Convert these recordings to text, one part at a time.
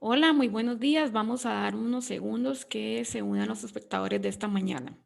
Hola, muy buenos días. Vamos a dar unos segundos que se unan los espectadores de esta mañana.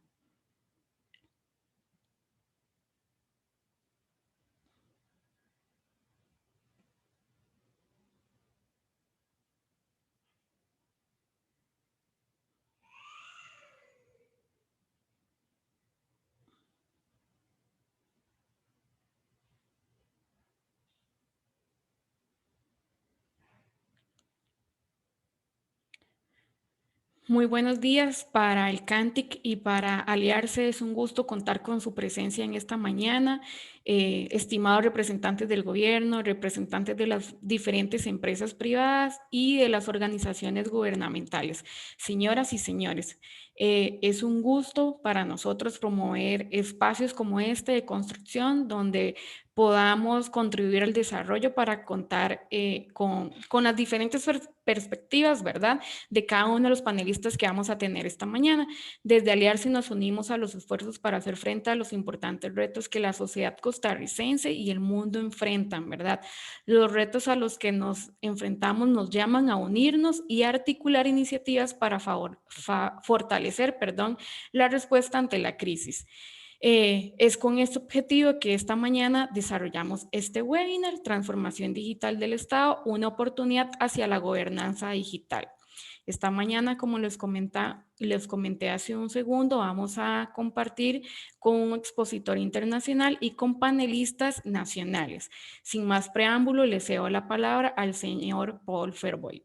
Muy buenos días para el CAMTIC y para Aliarse. Es un gusto contar con su presencia en esta mañana. Estimados representantes del gobierno, representantes de las diferentes empresas privadas y de las organizaciones gubernamentales. Señoras y señores, es un gusto para nosotros promover espacios como este de construcción donde podamos contribuir al desarrollo para contar con las diferentes perspectivas, ¿verdad?, de cada uno de los panelistas que vamos a tener esta mañana. Desde Aliarse nos unimos a los esfuerzos para hacer frente a los importantes retos que la sociedad costarricense y el mundo enfrentan, ¿verdad? Los retos a los que nos enfrentamos nos llaman a unirnos y articular iniciativas para fortalecer, la respuesta ante la crisis. Es con este objetivo que esta mañana desarrollamos este webinar, Transformación Digital del Estado, una oportunidad hacia la gobernanza digital. Esta mañana, como les comenté hace un segundo, vamos a compartir con un expositor internacional y con panelistas nacionales. Sin más preámbulo, le cedo la palabra al señor Paul Ferboy.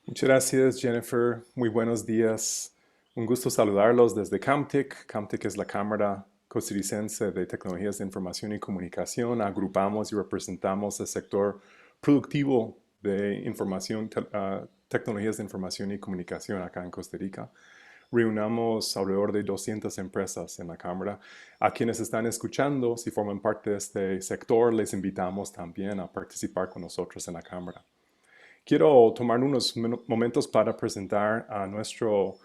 Muchas gracias, Jennifer. Muy buenos días. Un gusto saludarlos desde CAMTIC. CAMTIC es la Cámara Costarricense de Tecnologías de Información y Comunicación. Agrupamos y representamos el sector productivo de información, tecnologías de información y comunicación acá en Costa Rica. Reunamos alrededor de 200 empresas en la Cámara. A quienes están escuchando, si forman parte de este sector, les invitamos también a participar con nosotros en la Cámara. Quiero tomar unos momentos para presentar a nuestro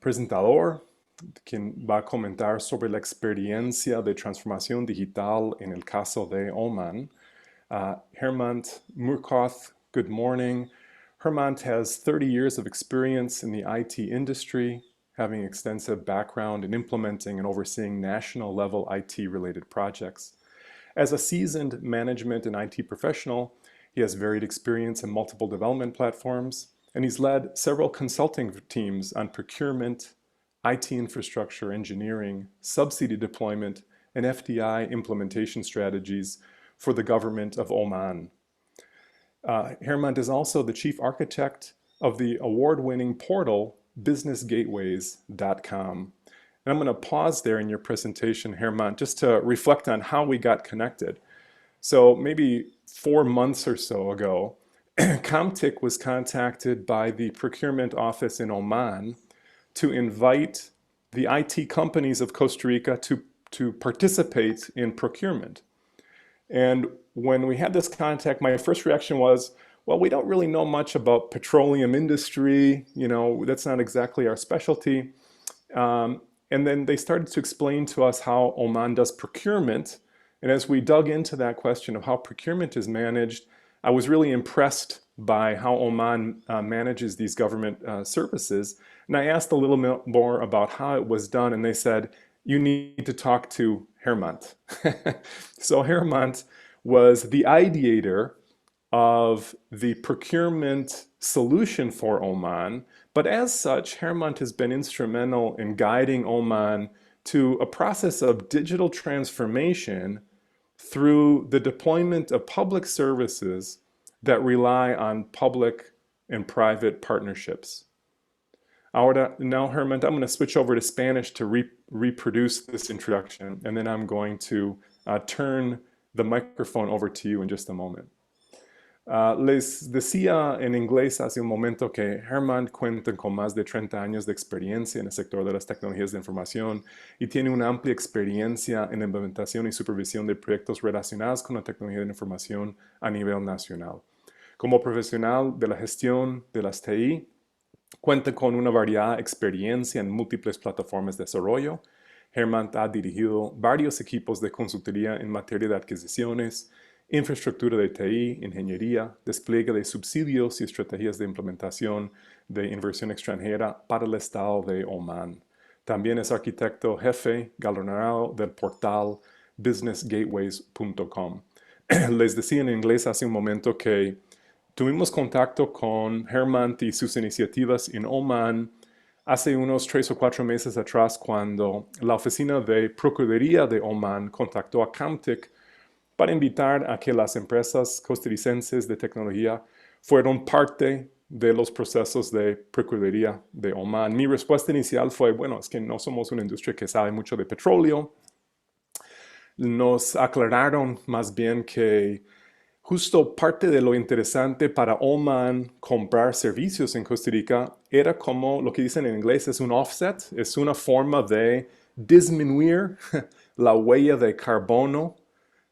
presentador, quien va a comentar sobre la experiencia de transformación digital en el caso de Oman. Hemant Murkoth, good morning. Hemant has 30 years of experience in the IT industry, having extensive background in implementing and overseeing national-level IT-related projects. As a seasoned management and IT professional, he has varied experience in multiple development platforms, and he's led several consulting teams on procurement, IT infrastructure engineering, subsidy deployment, and FDI implementation strategies for the government of Oman. Hemant is also the chief architect of the award-winning portal businessgateways.com. And I'm going to pause there in your presentation, Hemant, just to reflect on how we got connected. So maybe 4 months or so ago, CAMTIC was contacted by the procurement office in Oman to invite the IT companies of Costa Rica to participate in procurement. And when we had this contact, my first reaction was, well, we don't really know much about petroleum industry. You know, that's not exactly our specialty. And then they started to explain to us how Oman does procurement. And as we dug into that question of how procurement is managed, I was really impressed by how Oman manages these government services. And I asked a little bit more about how it was done, and they said, you need to talk to Hemant. So Hemant was the ideator of the procurement solution for Oman, but as such, Hemant has been instrumental in guiding Oman to a process of digital transformation through the deployment of public services that rely on public and private partnerships. Ahora, now, Hemant, I'm going to switch over to Spanish to reproduce this introduction, and then I'm going to turn the microphone over to you in just a moment. Les decía en inglés hace un momento que Hemant cuenta con más de 30 años de experiencia en el sector de las tecnologías de información y tiene una amplia experiencia en la implementación y supervisión de proyectos relacionados con la tecnología de la información a nivel nacional. Como profesional de la gestión de las TI, cuenta con una variada experiencia en múltiples plataformas de desarrollo. Hemant ha dirigido varios equipos de consultoría en materia de adquisiciones, infraestructura de TI, ingeniería, despliegue de subsidios y estrategias de implementación de inversión extranjera para el Estado de Omán. También es arquitecto jefe galardonado del portal businessgateways.com. Les decía en inglés hace un momento que tuvimos contacto con Hemant y sus iniciativas en Omán hace unos 3 o 4 meses atrás, cuando la oficina de Procuraduría de Omán contactó a CAMTIC para invitar a que las empresas costarricenses de tecnología fueron parte de los procesos de Procuraduría de Omán. Mi respuesta inicial fue, bueno, es que no somos una industria que sabe mucho de petróleo. Nos aclararon más bien que justo parte de lo interesante para Oman comprar servicios en Costa Rica era como lo que dicen en inglés es un offset, es una forma de disminuir la huella de carbono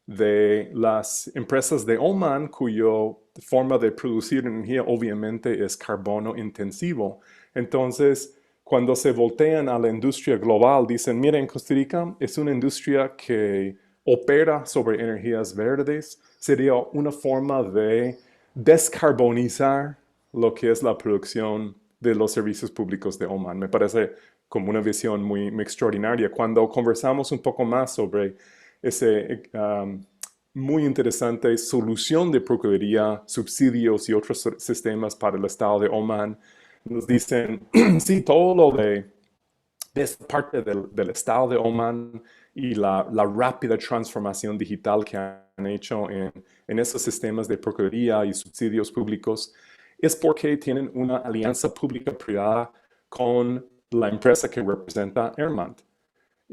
de las empresas de Oman, cuya forma de producir energía obviamente es carbono intensivo. Entonces, cuando se voltean a la industria global, dicen, miren, Costa Rica es una industria que opera sobre energías verdes, sería una forma de descarbonizar lo que es la producción de los servicios públicos de Oman. Me parece como una visión muy extraordinaria. Cuando conversamos un poco más sobre ese muy interesante solución de procuraduría, subsidios y otros sistemas para el Estado de Oman, nos dicen, sí, todo lo de esta parte del Estado de Oman y la rápida transformación digital que han hecho en esos sistemas de procuraduría y subsidios públicos es porque tienen una alianza pública-privada con la empresa que representa Hemant.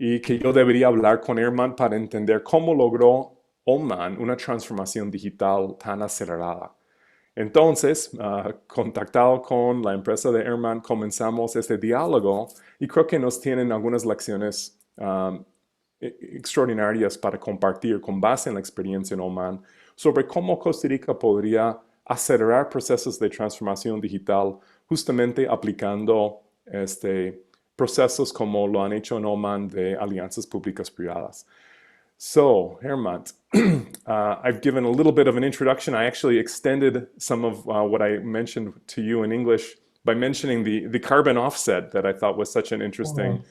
Y que yo debería hablar con Hemant para entender cómo logró Oman una transformación digital tan acelerada. Entonces, contactado con la empresa de Hemant, comenzamos este diálogo y creo que nos tienen algunas lecciones extraordinarias para compartir con base en la experiencia en Oman sobre cómo Costa Rica podría acelerar procesos de transformación digital justamente aplicando procesos como lo han hecho en Oman de alianzas públicas privadas. So, Hemant, I've given a little bit of an introduction. I actually extended some of what I mentioned to you in English by mentioning the carbon offset that I thought was such an interesting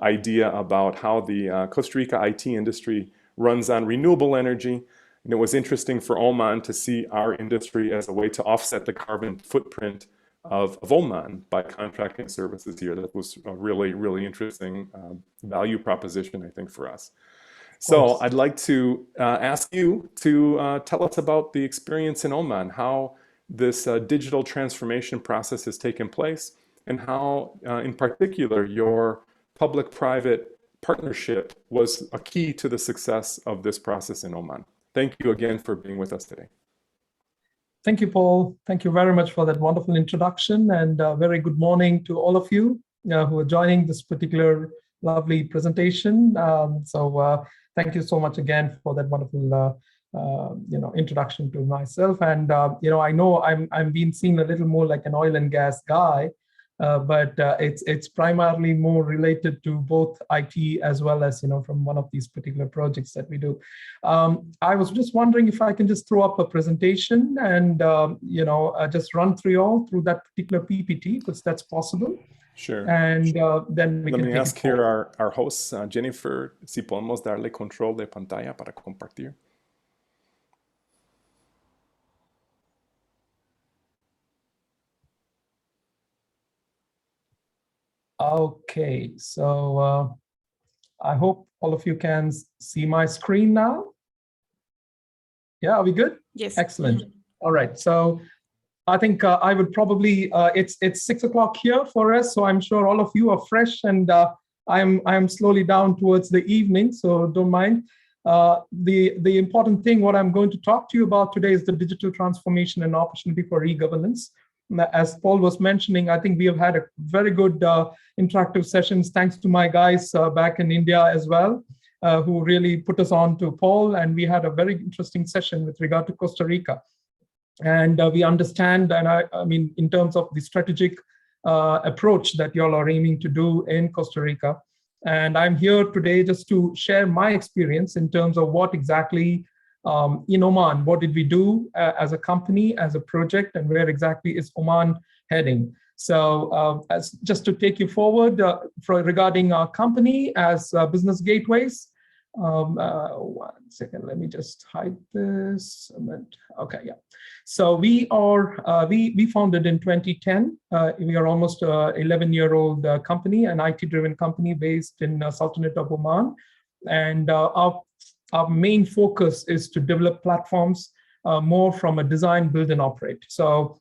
idea about how the Costa Rica IT industry runs on renewable energy. And it was interesting for Oman to see our industry as a way to offset the carbon footprint of Oman by contracting services here. That was a really, really interesting value proposition, I think, for us. So I'd like to ask you to tell us about the experience in Oman, how this digital transformation process has taken place, and how, in particular, your public-private partnership was a key to the success of this process in Oman. Thank you again for being with us today. Thank you, Paul. Thank you very much for that wonderful introduction, and very good morning to all of you who are joining this particular lovely presentation. Thank you so much again for that wonderful introduction to myself. And I know I'm being seen a little more like an oil and gas guy, but it's primarily more related to both IT as well as from one of these particular projects that we do. I was just wondering if I can just throw up a presentation and just run through that particular PPT, because that's possible. Sure. And then we Let can me ask here our hosts, Jennifer, si podemos darle control de pantalla para compartir. Okay, so I hope all of you can see my screen now. Yeah, are we good? Yes. Excellent. All right, so I think I would probably, it's 6 o'clock here for us, so I'm sure all of you are fresh, and I'm slowly down towards the evening, so don't mind. The important thing, what I'm going to talk to you about today, is the digital transformation and opportunity for e-governance. As Paul was mentioning, I think we have had a very good interactive sessions, thanks to my guys back in India as well, who really put us on to Paul, and we had a very interesting session with regard to Costa Rica. And we understand, and I mean, in terms of the strategic approach that y'all are aiming to do in Costa Rica. And I'm here today just to share my experience in terms of what exactly in Oman, what did we do as a company, as a project, and where exactly is Oman heading? So just to take you forward regarding our company as Business Gateways. 1 second, let me just hide this. Okay, yeah. So we founded in 2010. We are almost an 11-year-old company, an IT-driven company based in Sultanate of Oman. And our main focus is to develop platforms more from a design, build, and operate. So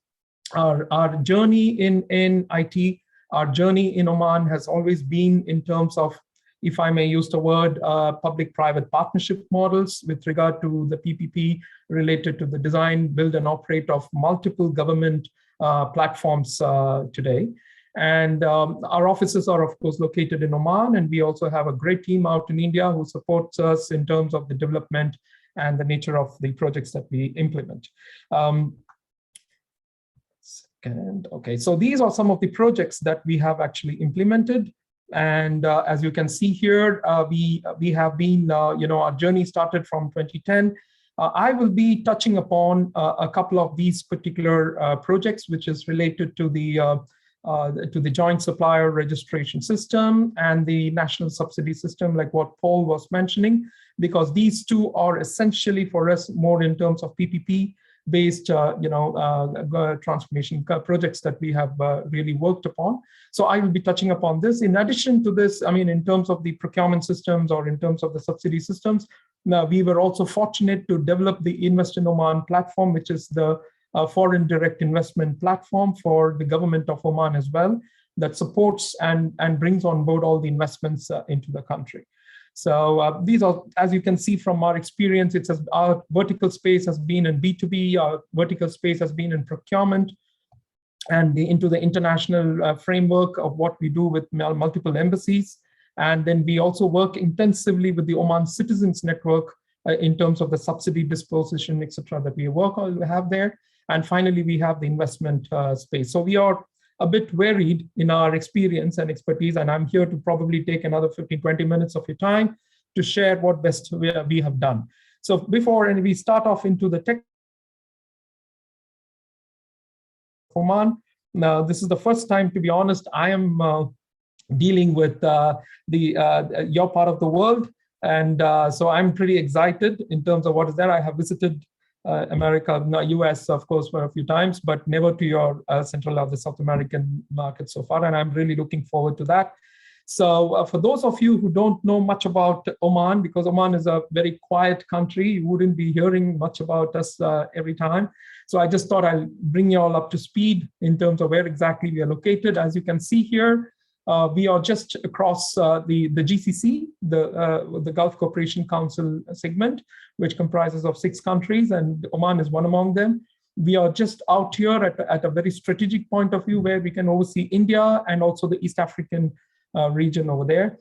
our journey in IT, our journey in Oman has always been in terms of, if I may use the word, public-private partnership models with regard to the PPP related to the design, build, and operate of multiple government platforms today. And our offices are, of course, located in Oman, and we also have a great team out in India who supports us in terms of the development and the nature of the projects that we implement. Okay, so these are some of the projects that we have actually implemented. And as you can see here, we have been, our journey started from 2010. I will be touching upon a couple of these particular projects, which is related to the joint supplier registration system and the national subsidy system, like what Paul was mentioning, because these two are essentially for us more in terms of PPP based transformation projects that we have really worked upon. So I will be touching upon this. In addition to this, I mean, in terms of the procurement systems or in terms of the subsidy systems, we were also fortunate to develop the Invest in Oman platform, which is the foreign direct investment platform for the government of Oman as well, that supports and brings on board all the investments into the country. So these are, as you can see from our experience, our vertical space has been in B2B, our vertical space has been in procurement, and into the international framework of what we do with multiple embassies. And then we also work intensively with the Oman Citizens Network in terms of the subsidy disposition, etc., that we have there. And finally, we have the investment space. So we are a bit varied in our experience and expertise, and I'm here to probably take another 15-20 minutes of your time to share what best we have done. So before we start off into the tech Oman, now this is the first time, to be honest, I am dealing with your part of the world, and so I'm pretty excited in terms of what is there. I have visited America, US, of course, for a few times, but never to your Central or the South American market so far, and I'm really looking forward to that. So for those of you who don't know much about Oman, because Oman is a very quiet country, you wouldn't be hearing much about us every time. So I just thought I'll bring you all up to speed in terms of where exactly we are located. As you can see here, we are just across the GCC, the Gulf Cooperation Council segment, which comprises of 6 countries, and Oman is one among them. We are just out here at a very strategic point of view where we can oversee India and also the East African region over there.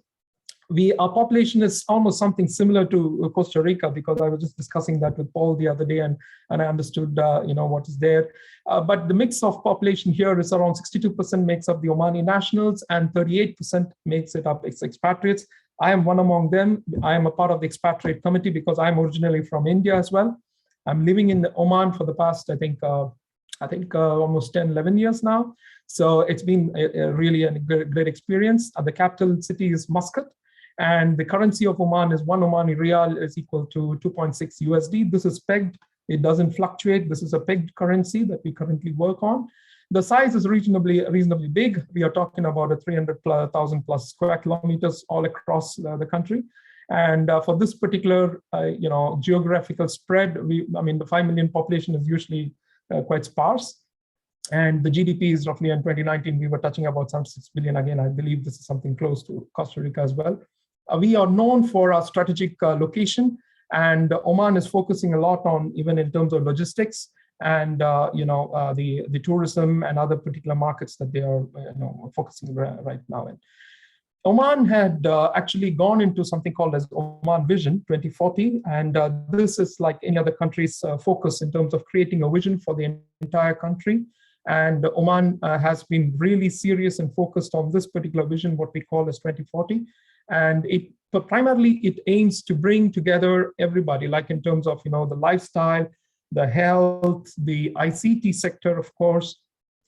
Our population is almost something similar to Costa Rica, because I was just discussing that with Paul the other day, and I understood what is there. But the mix of population here is around 62% makes up the Omani nationals, and 38% makes it up expatriates. I am one among them. I am a part of the expatriate committee because I'm originally from India as well. I'm living in Oman for the past, I think almost 10, 11 years now. So it's been really a great experience. The capital city is Muscat, and the currency of Oman is 1 Omani Riyal is equal to 2.6 USD. This is pegged. It doesn't fluctuate. This is a pegged currency that we currently work on. The size is reasonably big. We are talking about a 300,000 plus square kilometers all across the country. And for this particular, geographical spread, the 5 million population is usually quite sparse. And the GDP is roughly in 2019, we were touching about some 6 billion. Again, I believe this is something close to Costa Rica as well. We are known for our strategic location, and Oman is focusing a lot on, even in terms of logistics and the tourism and other particular markets that they are focusing right now in. Oman had actually gone into something called as Oman Vision 2040, and this is like any other country's focus in terms of creating a vision for the entire country. And Oman has been really serious and focused on this particular vision, what we call as 2040. And but primarily it aims to bring together everybody, like in terms of, the lifestyle, the health, the ICT sector, of course,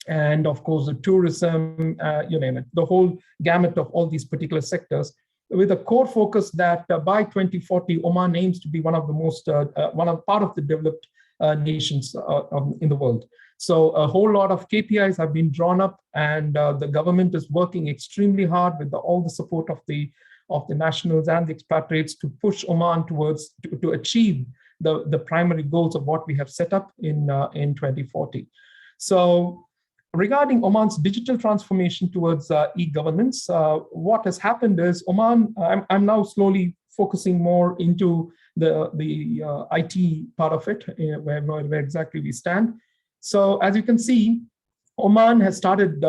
and of course the tourism, you name it, the whole gamut of all these particular sectors, with a core focus that by 2040, Oman aims to be one of the most, part of the developed nations in the world. So a whole lot of KPIs have been drawn up, and the government is working extremely hard with all the support of the nationals and the expatriates to push Oman towards to achieve the primary goals of what we have set up in 2040. So regarding Oman's digital transformation towards e-governance, what has happened is Oman, I'm now slowly focusing more into the IT part of it, where exactly we stand. So as you can see, Oman has started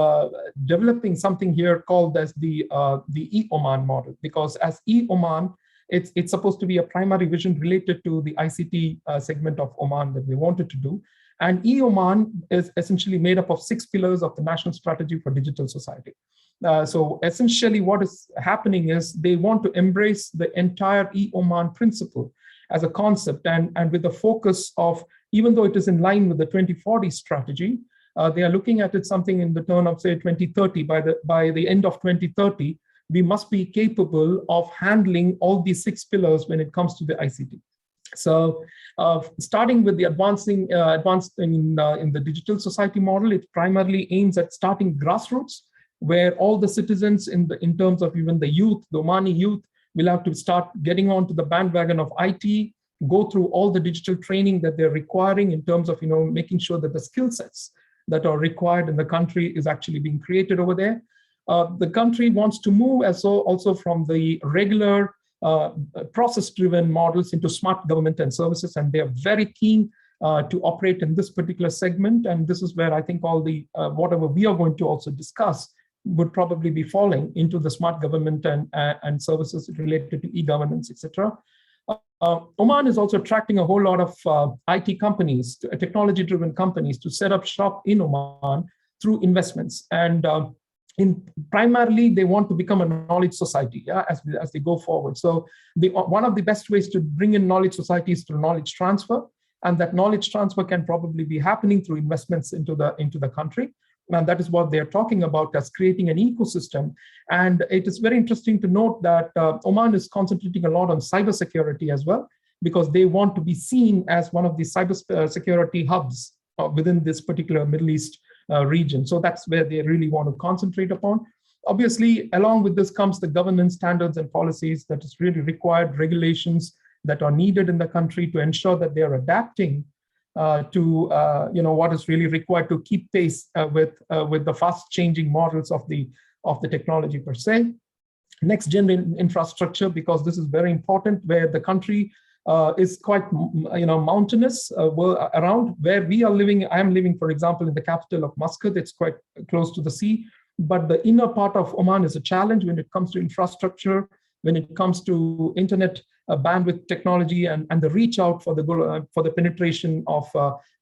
developing something here called as the e-Oman model, because as e-Oman, it's supposed to be a primary vision related to the ICT segment of Oman that we wanted to do. And e-Oman is essentially made up of 6 pillars of the national strategy for digital society. So essentially what is happening is they want to embrace the entire e-Oman principle as a concept, and with the focus of, even though it is in line with the 2040 strategy, they are looking at it something in the turn of, say, 2030. By the end of 2030, we must be capable of handling all these 6 pillars when it comes to the ICT. So starting with the advanced in the digital society model, it primarily aims at starting grassroots, where all the citizens in terms of even the youth, the Omani youth, will have to start getting onto the bandwagon of IT, go through all the digital training that they're requiring in terms of making sure that the skill sets that are required in the country is actually being created over there. The country wants to move also from the regular process-driven models into smart government and services, and they are very keen to operate in this particular segment. And this is where I think all the whatever we are going to also discuss would probably be falling into the smart government and services related to e-governance, etc. Oman is also attracting a whole lot of IT companies, technology-driven companies, to set up shop in Oman through investments. And primarily, they want to become a knowledge society, as they go forward. So one of the best ways to bring in knowledge society is through knowledge transfer, and that knowledge transfer can probably be happening through investments into the country. And that is what they're talking about, as creating an ecosystem. And it is very interesting to note that Oman is concentrating a lot on cybersecurity as well, because they want to be seen as one of the cybersecurity hubs within this particular Middle East region. So that's where they really want to concentrate upon. Obviously, along with this comes the governance standards and policies that is really required, regulations that are needed in the country to ensure that they are adapting to what is really required to keep pace with the fast changing models of the technology per se. Next gen infrastructure, because this is very important, where the country is quite mountainous around where we are living. I am living, for example, in the capital of Muscat. It's quite close to the sea, but the inner part of Oman is a challenge when it comes to infrastructure, when it comes to internet bandwidth technology and the reach out for the penetration of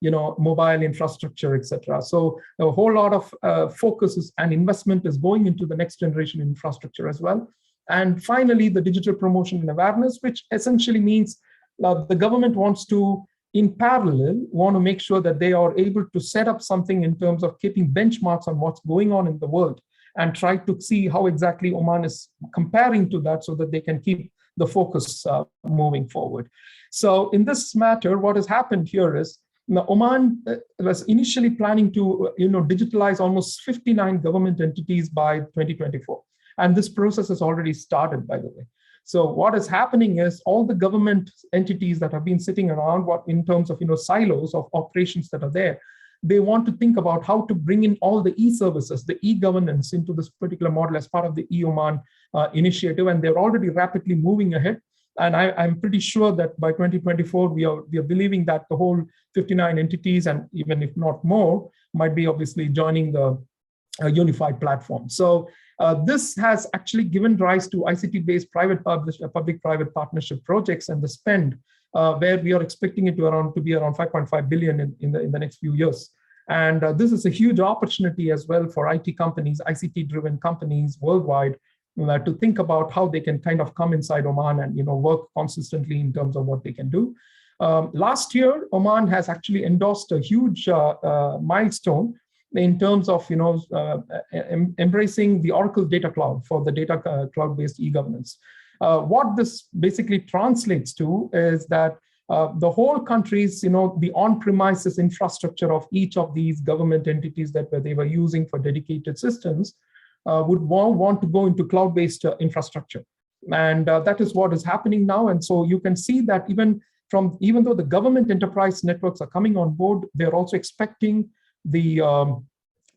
mobile infrastructure, etc. So a whole lot of focus and investment is going into the next generation infrastructure as well. And finally, the digital promotion and awareness, which essentially means the government wants to, in parallel, want to make sure that they are able to set up something in terms of keeping benchmarks on what's going on in the world, and try to see how exactly Oman is comparing to that, so that they can keep the focus moving forward. So in this matter, what has happened here is Oman was initially planning to digitalize almost 59 government entities by 2024. And this process has already started, by the way. So what is happening is all the government entities that have been sitting around, in terms of silos of operations that are there, they want to think about how to bring in all the e-services, the e-governance into this particular model as part of the e-Oman initiative, and they're already rapidly moving ahead. And I'm pretty sure that by 2024, we are believing that the whole 59 entities, and even if not more, might be obviously joining the unified platform. So this has actually given rise to ICT-based public-private partnership projects, and the spend where we are expecting it to be around 5.5 billion in the next few years. And this is a huge opportunity as well for IT companies, ICT-driven companies worldwide, to think about how they can kind of come inside Oman and work consistently in terms of what they can do. Last year, Oman has actually endorsed a huge milestone in terms of embracing the Oracle Data Cloud for the data cloud-based e-governance. What this basically translates to is that the whole country's, the on-premises infrastructure of each of these government entities that they were using for dedicated systems would want to go into cloud-based infrastructure. And that is what is happening now. And so you can see that even though the government enterprise networks are coming on board, they're also expecting the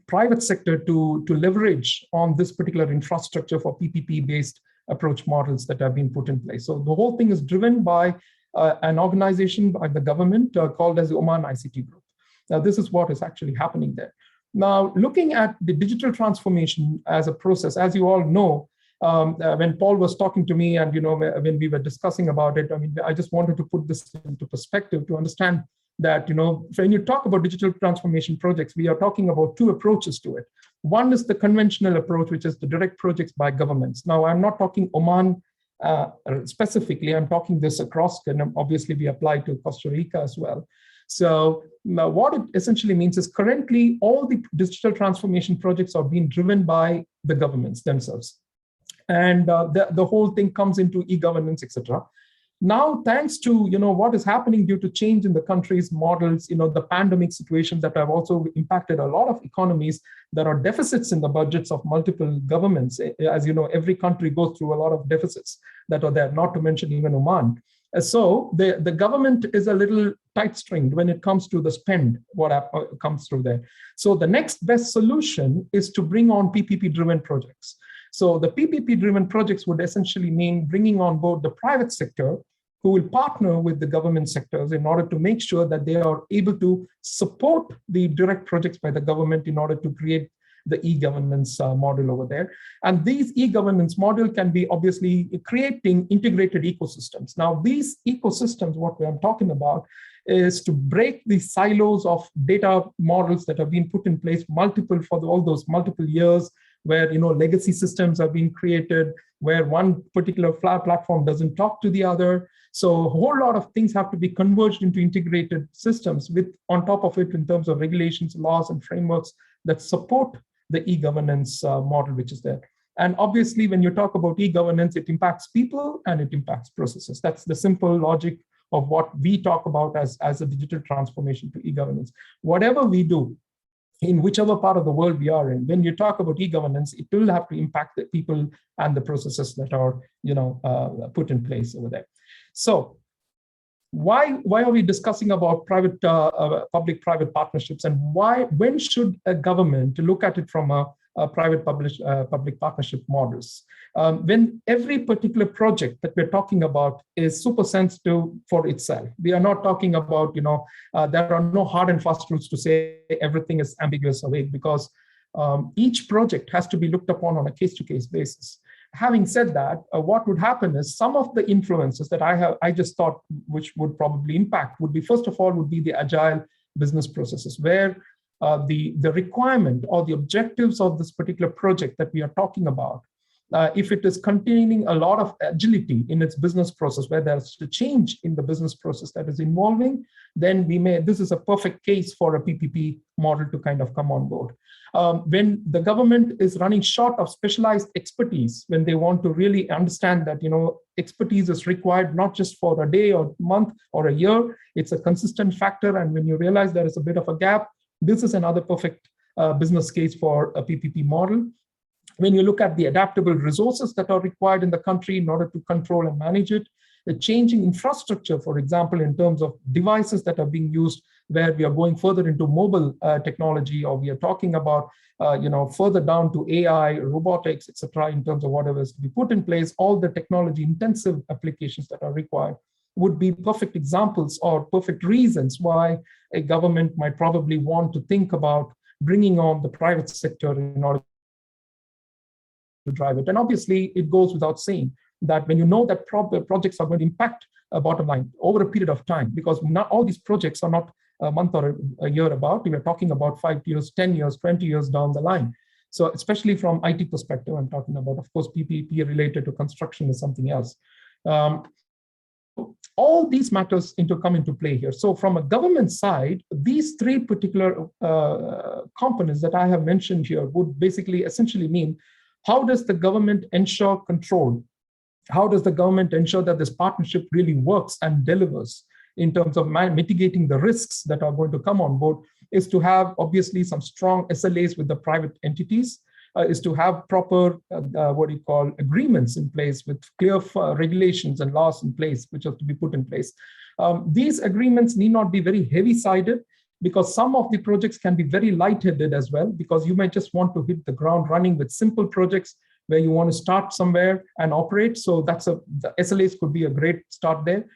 private sector to leverage on this particular infrastructure for PPP-based approach models that have been put in place. So the whole thing is driven by an organization by the government called as the Oman ICT Group. Now, this is what is actually happening there. Now, looking at the digital transformation as a process, as you all know, when Paul was talking to me and when we were discussing about it, I just wanted to put this into perspective to understand that when you talk about digital transformation projects, we are talking about two approaches to it. One is the conventional approach, which is the direct projects by governments. Now, I'm not talking Oman specifically, I'm talking this across, and obviously we apply to Costa Rica as well. So now what it essentially means is currently all the digital transformation projects are being driven by the governments themselves. And the whole thing comes into e-governance, etc. Now, thanks to what is happening due to change in the country's models, the pandemic situations that have also impacted a lot of economies, there are deficits in the budgets of multiple governments. As you know, every country goes through a lot of deficits that are there, not to mention even Oman. So the government is a little tight-stringed when it comes to the spend, what comes through there. So the next best solution is to bring on PPP-driven projects. So the PPP-driven projects would essentially mean bringing on board the private sector who will partner with the government sectors in order to make sure that they are able to support the direct projects by the government in order to create the e-governance model over there. And these e-governance model can be obviously creating integrated ecosystems. Now, these ecosystems, what I'm talking about, is to break the silos of data models that have been put in place all those multiple years, where legacy systems have been created, where one particular platform doesn't talk to the other. So a whole lot of things have to be converged into integrated systems with, on top of it, in terms of regulations, laws, and frameworks that support the e-governance model, which is there. And obviously, when you talk about e-governance, it impacts people and it impacts processes. That's the simple logic of what we talk about as a digital transformation to e-governance. Whatever we do, in whichever part of the world we are in, when you talk about e-governance, it will have to impact the people and the processes that are put in place over there. So why are we discussing about public-private partnerships, and when should a government look at it from a private-public partnership models? When every particular project that we're talking about is super sensitive for itself. We are not talking about, there are no hard and fast rules to say everything is ambiguous away, because each project has to be looked upon on a case-to-case basis. Having said that, what would happen is some of the influences that I just thought which would probably impact would be, first of all, would be the agile business processes, where the requirement or the objectives of this particular project that we are talking about, if it is containing a lot of agility in its business process, where there's a change in the business process that is involving, then this is a perfect case for a PPP model to kind of come on board. When the government is running short of specialized expertise, when they want to really understand that expertise is required not just for a day or month or a year, it's a consistent factor, and when you realize there is a bit of a gap, this is another perfect business case for a PPP model. When you look at the adaptable resources that are required in the country in order to control and manage it, the changing infrastructure, for example, in terms of devices that are being used, where we are going further into mobile technology, or we are talking about further down to AI, robotics, etc., in terms of whatever is to be put in place, all the technology intensive applications that are required would be perfect examples or perfect reasons why a government might probably want to think about bringing on the private sector in order to drive it. And obviously, it goes without saying that when you know that projects are going to impact a bottom line over a period of time, because not all these projects are not a month or a year about, we are talking about 5 years, 10 years, 20 years down the line. So especially from IT perspective, I'm talking about, of course, PPP related to construction is something else. All these matters come into play here. So from a government side, these three particular components that I have mentioned here would basically essentially mean, how does the government ensure control? How does the government ensure that this partnership really works and delivers in terms of mitigating the risks that are going to come on board? Is to have obviously some strong SLAs with the private entities, is to have proper agreements in place with clear regulations and laws in place, which have to be put in place. These agreements need not be very heavy-sided, because some of the projects can be very light-headed as well, because you might just want to hit the ground running with simple projects where you want to start somewhere and operate. So the SLAs could be a great start there.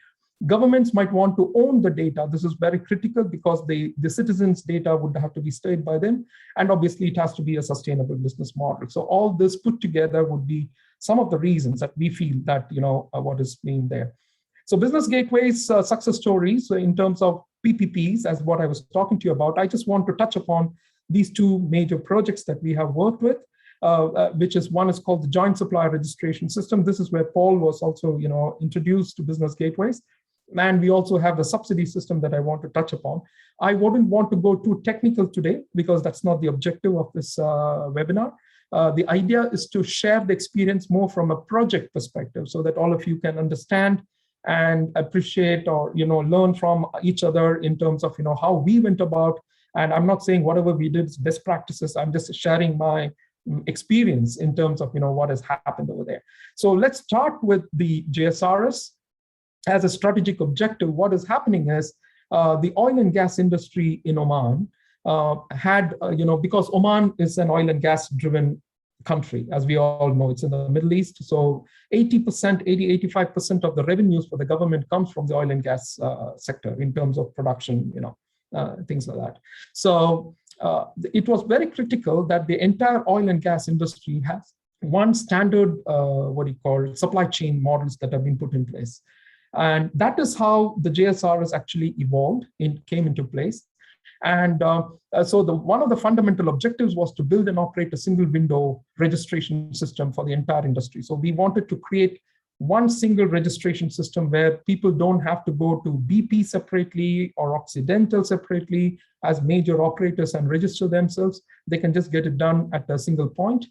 Governments might want to own the data. This is very critical, because the citizens' data would have to be stayed by them. And obviously, it has to be a sustainable business model. So all this put together would be some of the reasons that we feel that, what is being there. So business gateways, success stories. So in terms of PPPs, as what I was talking to you about, I just want to touch upon these two major projects that we have worked with, which is one is called the Joint Supplier Registration System. This is where Paul was also, introduced to business gateways. And we also have the subsidy system that I want to touch upon. I wouldn't want to go too technical today, because that's not the objective of this webinar. The idea is to share the experience more from a project perspective, so that all of you can understand and appreciate, or learn from each other in terms of how we went about. And I'm not saying whatever we did is best practices. I'm just sharing my experience in terms of what has happened over there. So let's start with the JSRS. As a strategic objective, what is happening is the oil and gas industry in Oman had, because Oman is an oil and gas driven country, as we all know, it's in the Middle East. So 85% of the revenues for the government comes from the oil and gas sector in terms of production, things like that. So it was very critical that the entire oil and gas industry has one standard, supply chain models that have been put in place. And that is how the JSRS actually evolved, came into place. And so one of the fundamental objectives was to build and operate a single window registration system for the entire industry. So we wanted to create one single registration system where people don't have to go to BP separately or Occidental separately as major operators and register themselves. They can just get it done at a single point.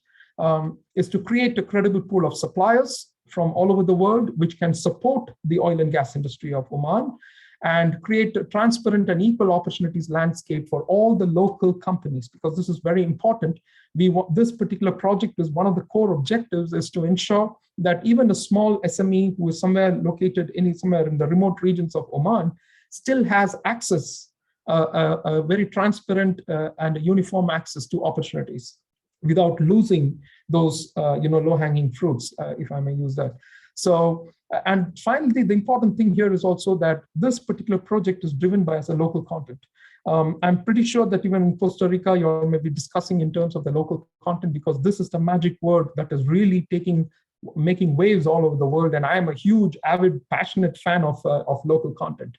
Is to create a credible pool of suppliers from all over the world, which can support the oil and gas industry of Oman, and create a transparent and equal opportunities landscape for all the local companies, because this is very important. This particular project is one of the core objectives, is to ensure that even a small SME who is somewhere located somewhere in the remote regions of Oman still has access, a very transparent and uniform access to opportunities, without losing those low-hanging fruits, if I may use that. So, and finally, the important thing here is also that this particular project is driven by as a local content. I'm pretty sure that even in Costa Rica, you're maybe discussing in terms of the local content, because this is the magic word that is really making waves all over the world. And I am a huge, avid, passionate fan of local content.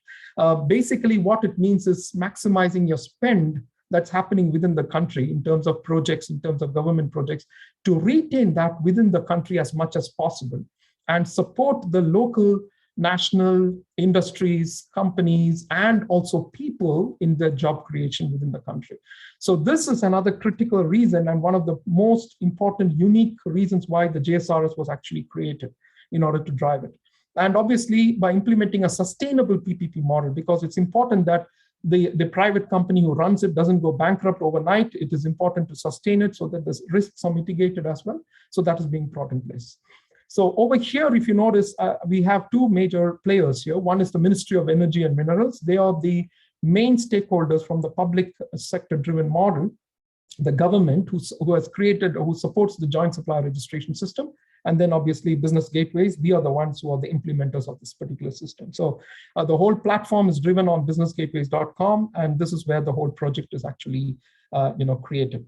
Basically, what it means is maximizing your spend that's happening within the country in terms of projects, in terms of government projects, to retain that within the country as much as possible, and support the local, national industries, companies, and also people in their job creation within the country. So this is another critical reason, and one of the most important, unique reasons why the JSRS was actually created, in order to drive it. And obviously, by implementing a sustainable PPP model, because it's important that the private company who runs it doesn't go bankrupt overnight. It is important to sustain it so that the risks are mitigated as well. So that is being brought in place. So over here, if you notice, we have two major players here. One is the Ministry of Energy and Minerals. They are the main stakeholders from the public sector-driven model. The government who has created, or who supports the joint supplier registration system, and then obviously business gateways. We are the ones who are the implementers of this particular system. So the whole platform is driven on businessgateways.com, and this is where the whole project is actually created.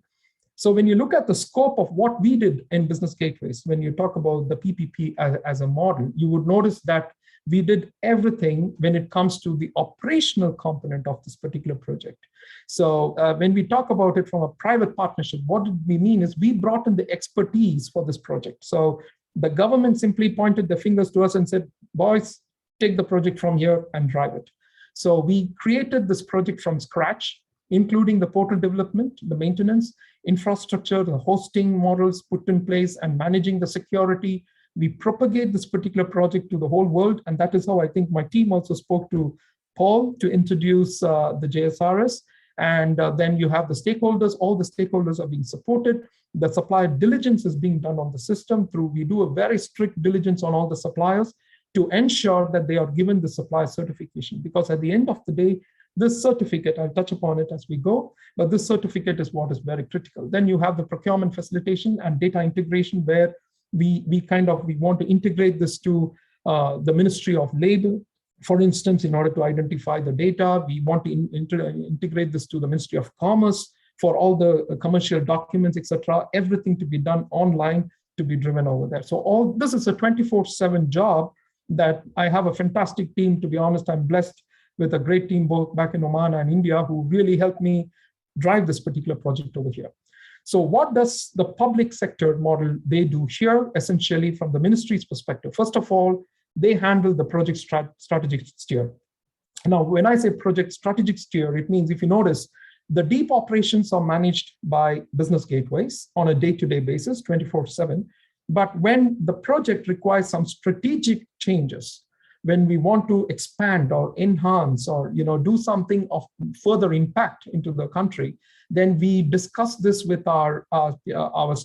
So when you look at the scope of what we did in Business Gateways, when you talk about the PPP as a model, you would notice that we did everything when it comes to the operational component of this particular project. So when we talk about it from a private partnership, what did we mean is we brought in the expertise for this project. So the government simply pointed their fingers to us and said, boys, take the project from here and drive it. So we created this project from scratch, including the portal development, the maintenance, infrastructure, the hosting models put in place, and managing the security. We propagate this particular project to the whole world. And that is how I think my team also spoke to Paul to introduce the JSRS. And then you have the stakeholders, all the stakeholders are being supported. The supplier diligence is being done on the system through, we do a very strict diligence on all the suppliers to ensure that they are given the supplier certification. Because at the end of the day, this certificate, I'll touch upon it as we go, but this certificate is what is very critical. Then you have the procurement facilitation and data integration, where we want to integrate this to the Ministry of Labor. For instance, in order to identify the data, we want to integrate this to the Ministry of Commerce for all the commercial documents, etc. Everything to be done online, to be driven over there. So all this is a 24/7 job that I have a fantastic team. To be honest, I'm blessed with a great team both back in Oman and India who really helped me drive this particular project over here. So what does the public sector model they do here, essentially from the ministry's perspective? First of all, they handle the project strategic steer. Now, when I say project strategic steer, it means, if you notice, the deep operations are managed by business gateways on a day-to-day basis, 24/7. But when the project requires some strategic changes, when we want to expand or enhance or do something of further impact into the country, then we discuss this with our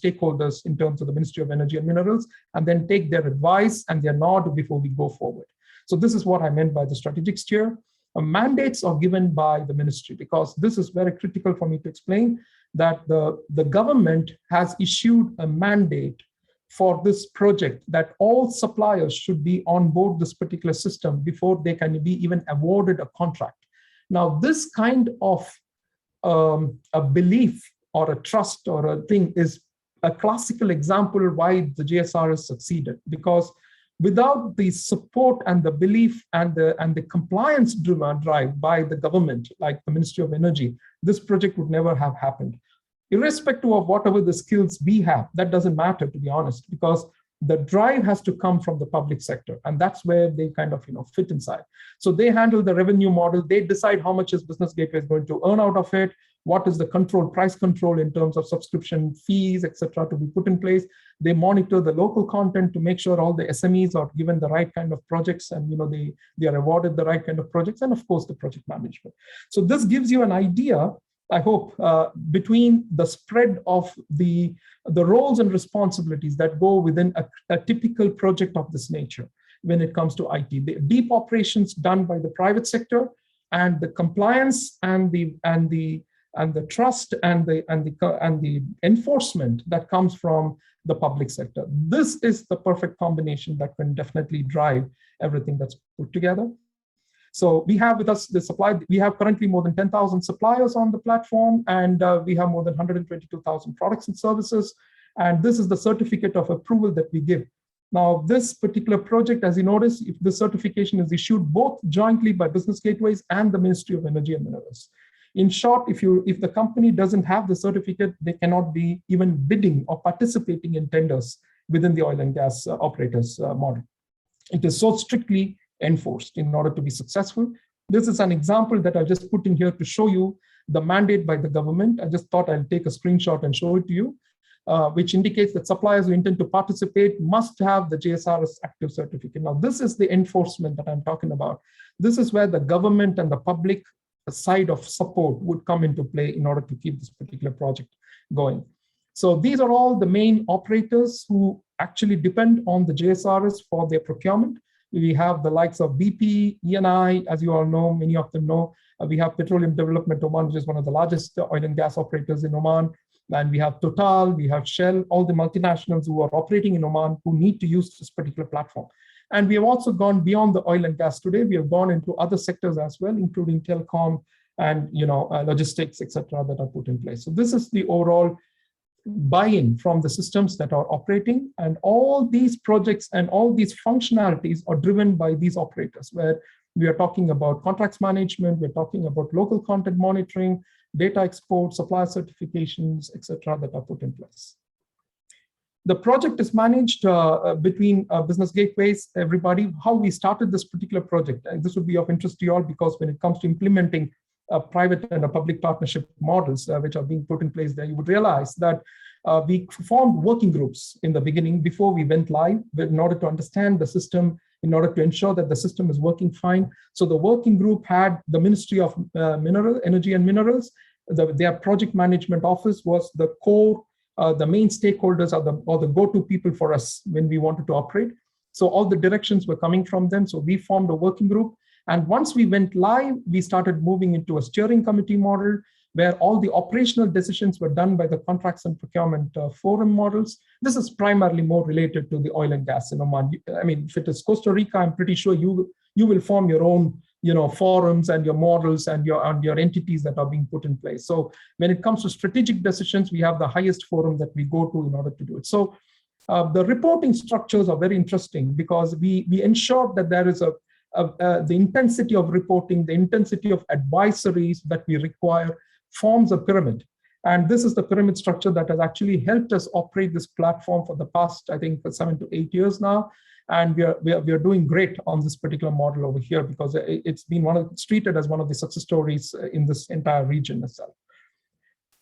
stakeholders in terms of the Ministry of Energy and Minerals, and then take their advice and their nod before we go forward. So this is what I meant by the strategic steer. Mandates are given by the ministry, because this is very critical for me to explain, that the government has issued a mandate for this project that all suppliers should be on board this particular system before they can be even awarded a contract. Now, this kind of a belief or a trust or a thing is a classical example why the GSRS succeeded, because without the support and the belief and the compliance drive by the government, like the Ministry of Energy, this project would never have happened. Irrespective of whatever the skills we have, that doesn't matter, to be honest, because the drive has to come from the public sector, and that's where they kind of fit inside. So they handle the revenue model. They decide how much is Business Gateway is going to earn out of it, what is the price control in terms of subscription fees, etc., to be put in place. They monitor the local content to make sure all the SMEs are given the right kind of projects, and they are awarded the right kind of projects, and of course the project management. So this gives you an idea, I hope, between the spread of the roles and responsibilities that go within a typical project of this nature when it comes to IT. The deep operations done by the private sector, and the compliance and the trust and the enforcement that comes from the public sector. This is the perfect combination that can definitely drive everything that's put together. So we have with us the supply. We have currently more than 10,000 suppliers on the platform, and we have more than 122,000 products and services. And this is the certificate of approval that we give. Now, this particular project, as you notice, if the certification is issued both jointly by Business Gateways and the Ministry of Energy and Minerals. In short, if the company doesn't have the certificate, they cannot be even bidding or participating in tenders within the oil and gas operators model. It is so strictly enforced in order to be successful. This is an example that I just put in here to show you the mandate by the government. I just thought I'll take a screenshot and show it to you, which indicates that suppliers who intend to participate must have the GSRS active certificate. Now, this is the enforcement that I'm talking about. This is where the government and the public side of support would come into play in order to keep this particular project going. So these are all the main operators who actually depend on the GSRS for their procurement. We have the likes of BP, ENI, as you all know, many of them know. We have Petroleum Development Oman, which is one of the largest oil and gas operators in Oman. And we have Total, we have Shell, all the multinationals who are operating in Oman who need to use this particular platform. And we have also gone beyond the oil and gas today. We have gone into other sectors as well, including telecom and logistics, etc., that are put in place. So this is the overall buy-in from the systems that are operating, and all these projects and all these functionalities are driven by these operators, where we are talking about contracts management, we're talking about local content monitoring, data export, supplier certifications, etc., that are put in place. The project is managed between business gateways, everybody. How we started this particular project, and this would be of interest to you all, because when it comes to implementing private and public partnership models which are being put in place there, you would realize that we formed working groups in the beginning before we went live in order to understand the system, in order to ensure that the system is working fine. So the working group had the Ministry of Energy and Minerals. Their project management office was the core, the main stakeholders or the go-to people for us when we wanted to operate. So all the directions were coming from them. So we formed a working group. And once we went live, we started moving into a steering committee model where all the operational decisions were done by the contracts and procurement forum models. This is primarily more related to the oil and gas in Oman. I mean, if it is Costa Rica, I'm pretty sure you will form your own forums and your models and your entities that are being put in place. So when it comes to strategic decisions, we have the highest forum that we go to in order to do it. So the reporting structures are very interesting because we ensure that there is the intensity of reporting, the intensity of advisories that we require forms a pyramid. And this is the pyramid structure that has actually helped us operate this platform for the past, I think, 7 to 8 years now. And we are doing great on this particular model over here because it's been treated as one of the success stories in this entire region itself.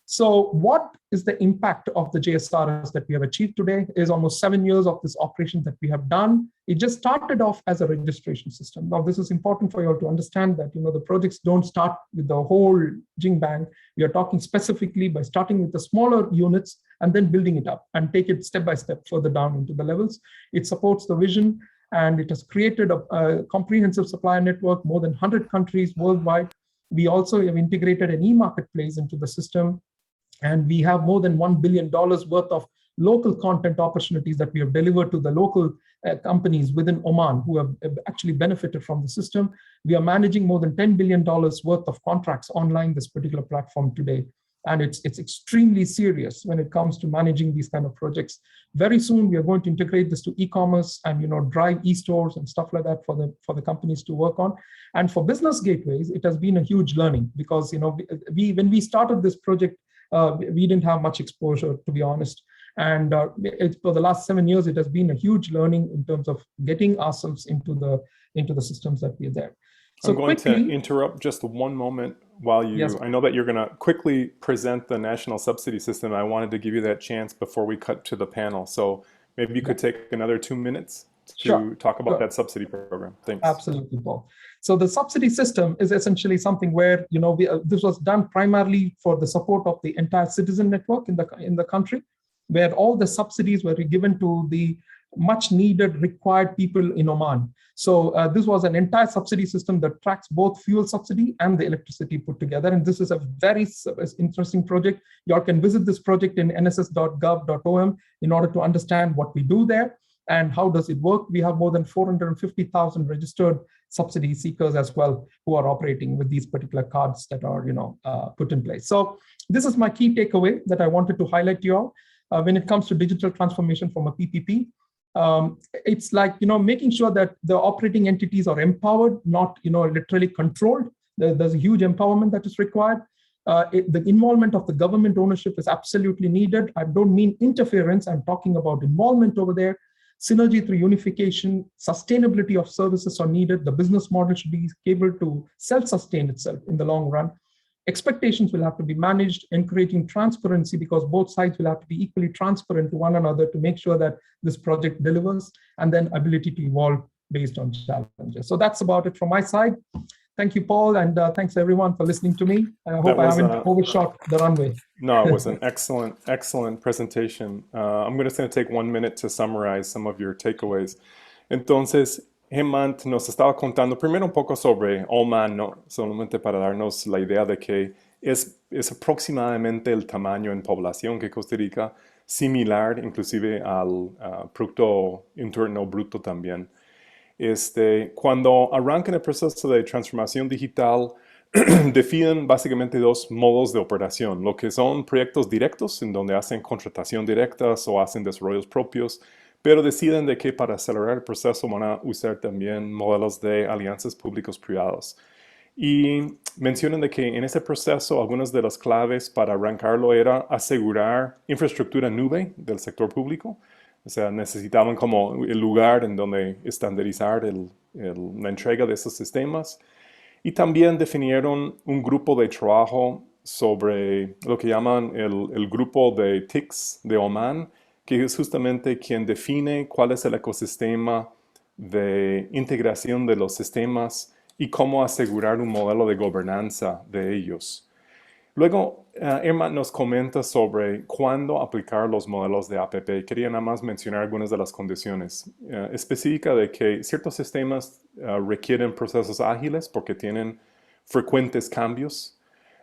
So what is the impact of the JSRs that we have achieved today? Is almost 7 years of this operation that we have done. It just started off as a registration system. Now, this is important for you all to understand that the projects don't start with the whole jing bang. We are talking specifically by starting with the smaller units and then building it up and take it step by step further down into the levels. It supports the vision, and it has created a comprehensive supplier network, more than 100 countries worldwide. We also have integrated an e-marketplace into the system. And we have more than $1 billion worth of local content opportunities that we have delivered to the local companies within Oman who have actually benefited from the system. We are managing more than $10 billion worth of contracts online this particular platform today. And it's extremely serious when it comes to managing these kind of projects. Very soon, we are going to integrate this to e-commerce and drive e-stores and stuff like that for the companies to work on. And for business gateways, it has been a huge learning because when we started this project, we didn't have much exposure, to be honest. And for the last 7 years, it has been a huge learning in terms of getting ourselves into the systems that we are there. So I'm going to interrupt just one moment while you, yes. I know that you're going to quickly present the national subsidy system. I wanted to give you that chance before we cut to the panel. So maybe you could take another 2 minutes to talk about that subsidy program. Thanks. Absolutely, Paul. So the subsidy system is essentially something where this was done primarily for the support of the entire citizen network in the country, where all the subsidies were given to the much needed required people in Oman. So this was an entire subsidy system that tracks both fuel subsidy and the electricity put together. And this is a very interesting project. You all can visit this project in nss.gov.om in order to understand what we do there. And how does it work? We have more than 450,000 registered subsidy seekers as well who are operating with these particular cards that are put in place. So this is my key takeaway that I wanted to highlight to you all. When it comes to digital transformation from a PPP, it's like making sure that the operating entities are empowered, not literally controlled. There's a huge empowerment that is required. The involvement of the government ownership is absolutely needed. I don't mean interference. I'm talking about involvement over there. Synergy through unification, sustainability of services are needed. The business model should be able to self-sustain itself in the long run. Expectations will have to be managed, encouraging transparency because both sides will have to be equally transparent to one another to make sure that this project delivers, and then ability to evolve based on challenges. So that's about it from my side. Thank you, Paul, and thanks everyone for listening to me. I hope I haven't overshot the runway. No, it was an excellent presentation. I'm going to take 1 minute to summarize some of your takeaways. Entonces, Hemant nos estaba contando primero un poco sobre Oman, ¿no? Solamente para darnos la idea de que es aproximadamente el tamaño en población que Costa Rica, similar inclusive al Producto Interno Bruto también. Cuando arrancan el proceso de transformación digital, definen básicamente dos modos de operación, lo que son proyectos directos, en donde hacen contratación directas o hacen desarrollos propios, pero deciden de que para acelerar el proceso van a usar también modelos de alianzas públicos-privados. Y mencionan de que en ese proceso algunas de las claves para arrancarlo era asegurar infraestructura nube del sector público. O sea, necesitaban como el lugar en donde estandarizar la entrega de esos sistemas. Y también definieron un grupo de trabajo sobre lo que llaman el grupo de TICs de Oman, que es justamente quien define cuál es el ecosistema de integración de los sistemas y cómo asegurar un modelo de gobernanza de ellos. Luego, Hemant nos comenta sobre cuándo aplicar los modelos de APP. Quería nada más mencionar algunas de las condiciones. Específica de que ciertos sistemas requieren procesos ágiles porque tienen frecuentes cambios.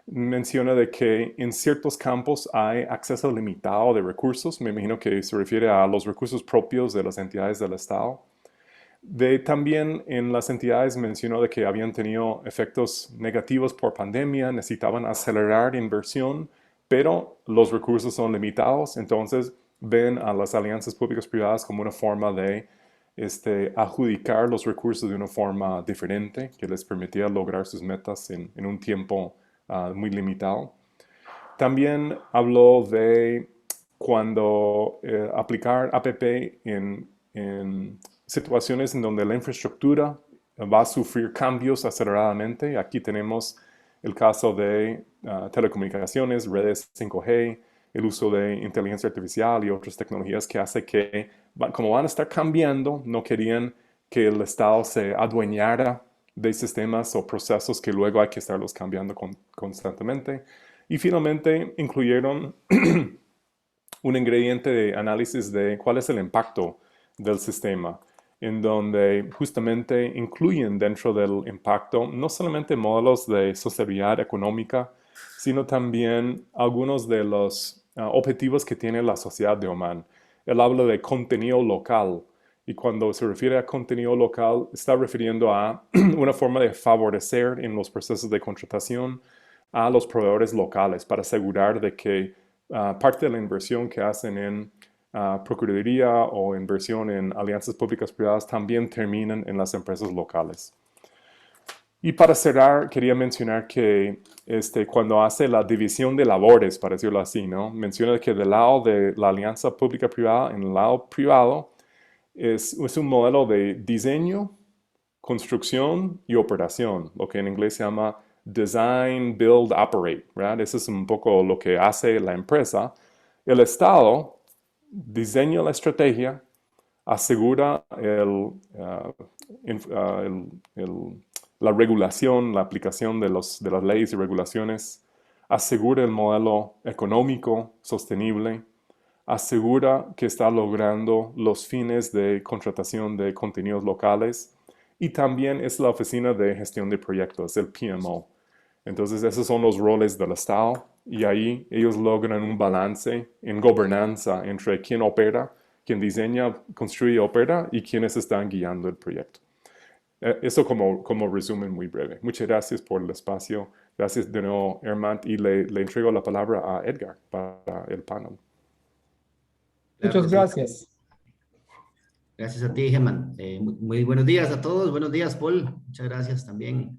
Menciona de que en ciertos campos hay acceso limitado de recursos. Me imagino que se refiere a los recursos propios de las entidades del Estado. También en las entidades mencionó de que habían tenido efectos negativos por pandemia, necesitaban acelerar inversión, pero los recursos son limitados, entonces ven a las alianzas públicas-privadas como una forma de adjudicar los recursos de una forma diferente, que les permitía lograr sus metas en un tiempo muy limitado. También habló de cuando aplicar APP en situaciones en donde la infraestructura va a sufrir cambios aceleradamente. Aquí tenemos el caso de telecomunicaciones, redes 5G, el uso de inteligencia artificial y otras tecnologías que hace que, como van a estar cambiando, no querían que el Estado se adueñara de sistemas o procesos que luego hay que estarlos cambiando constantemente. Y finalmente incluyeron un ingrediente de análisis de cuál es el impacto del sistema, en donde justamente incluyen dentro del impacto no solamente modelos de sostenibilidad económica, sino también algunos de los objetivos que tiene la sociedad de Omán. Él habla de contenido local, y cuando se refiere a contenido local, está refiriendo a una forma de favorecer en los procesos de contratación a los proveedores locales para asegurar de que parte de la inversión que hacen en procuraduría o inversión en alianzas públicas privadas también terminan en las empresas locales. Y para cerrar, quería mencionar que cuando hace la división de labores, para decirlo así, ¿no? Menciona que del lado de la alianza pública-privada, en el lado privado, es un modelo de diseño, construcción y operación, lo que en inglés se llama design, build, operate, ¿verdad? Eso es un poco lo que hace la empresa. El Estado diseña la estrategia, asegura la regulación, la aplicación de las leyes y regulaciones, asegura el modelo económico sostenible, asegura que está logrando los fines de contratación de contenidos locales y también es la oficina de gestión de proyectos, el PMO. Entonces esos son los roles del Estado y ahí ellos logran un balance en gobernanza entre quién opera, quién diseña, construye, opera y quienes están guiando el proyecto. Eso como resumen muy breve. Muchas gracias por el espacio. Gracias de nuevo, Hemant, y le entrego la palabra a Edgar para el panel. Muchas gracias. Gracias a ti, Hemant. Muy buenos días a todos. Buenos días, Paul. Muchas gracias también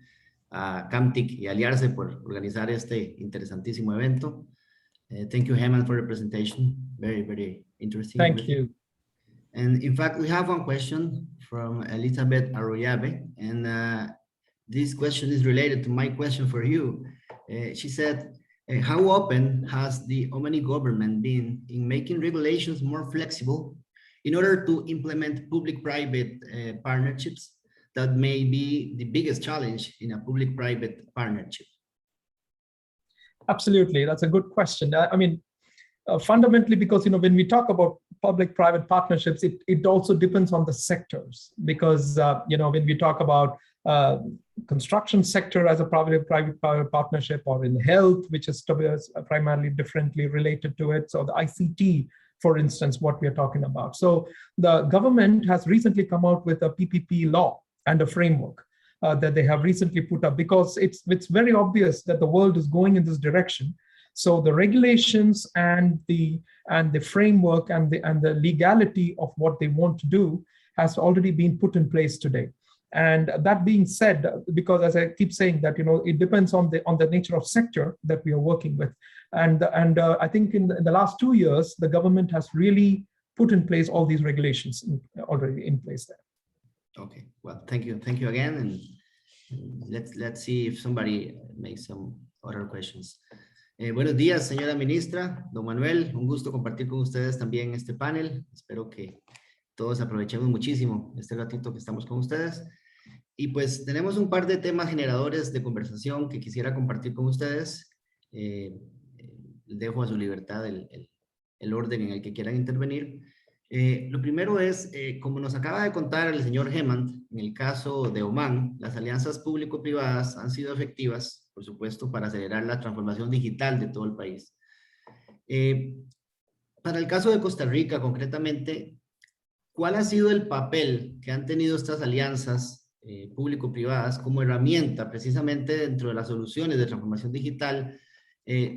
a CAMTIC y Aliarse por organizar este interesantísimo evento. Thank you, Hemant, for the presentation. Very, very interesting. Thank you. And in fact, we have one question from Elizabeth Arroyabe, and this question is related to my question for you. She said, how open has the Omani government been in making regulations more flexible in order to implement public-private partnerships that may be the biggest challenge in a public-private partnership? Absolutely, that's a good question. I mean, fundamentally, because when we talk about public-private partnerships, it also depends on the sectors. Because when we talk about construction sector as a private partnership, or in health, which is primarily differently related to it, so the ICT, for instance, what we are talking about. So the government has recently come out with a PPP law and a framework. that they have recently put up, because it's very obvious that the world is going in this direction. So the regulations and the framework and the legality of what they want to do has already been put in place today. And that being said, because as I keep saying that, it depends on the nature of sector that we are working with. And I think in the last 2 years, the government has really put in place all these regulations already in place there. Okay, well, thank you again, and let's see if somebody makes some other questions. Buenos días, señora ministra, don Manuel, un gusto compartir con ustedes también este panel. Espero que todos aprovechemos muchísimo este ratito que estamos con ustedes. Y pues tenemos un par de temas generadores de conversación que quisiera compartir con ustedes. Dejo a su libertad el orden en el que quieran intervenir. Lo primero es, como nos acaba de contar el señor Hemant, en el caso de Oman, las alianzas público-privadas han sido efectivas, por supuesto, para acelerar la transformación digital de todo el país. Para el caso de Costa Rica, concretamente, ¿cuál ha sido el papel que han tenido estas alianzas público-privadas como herramienta precisamente dentro de las soluciones de transformación digital?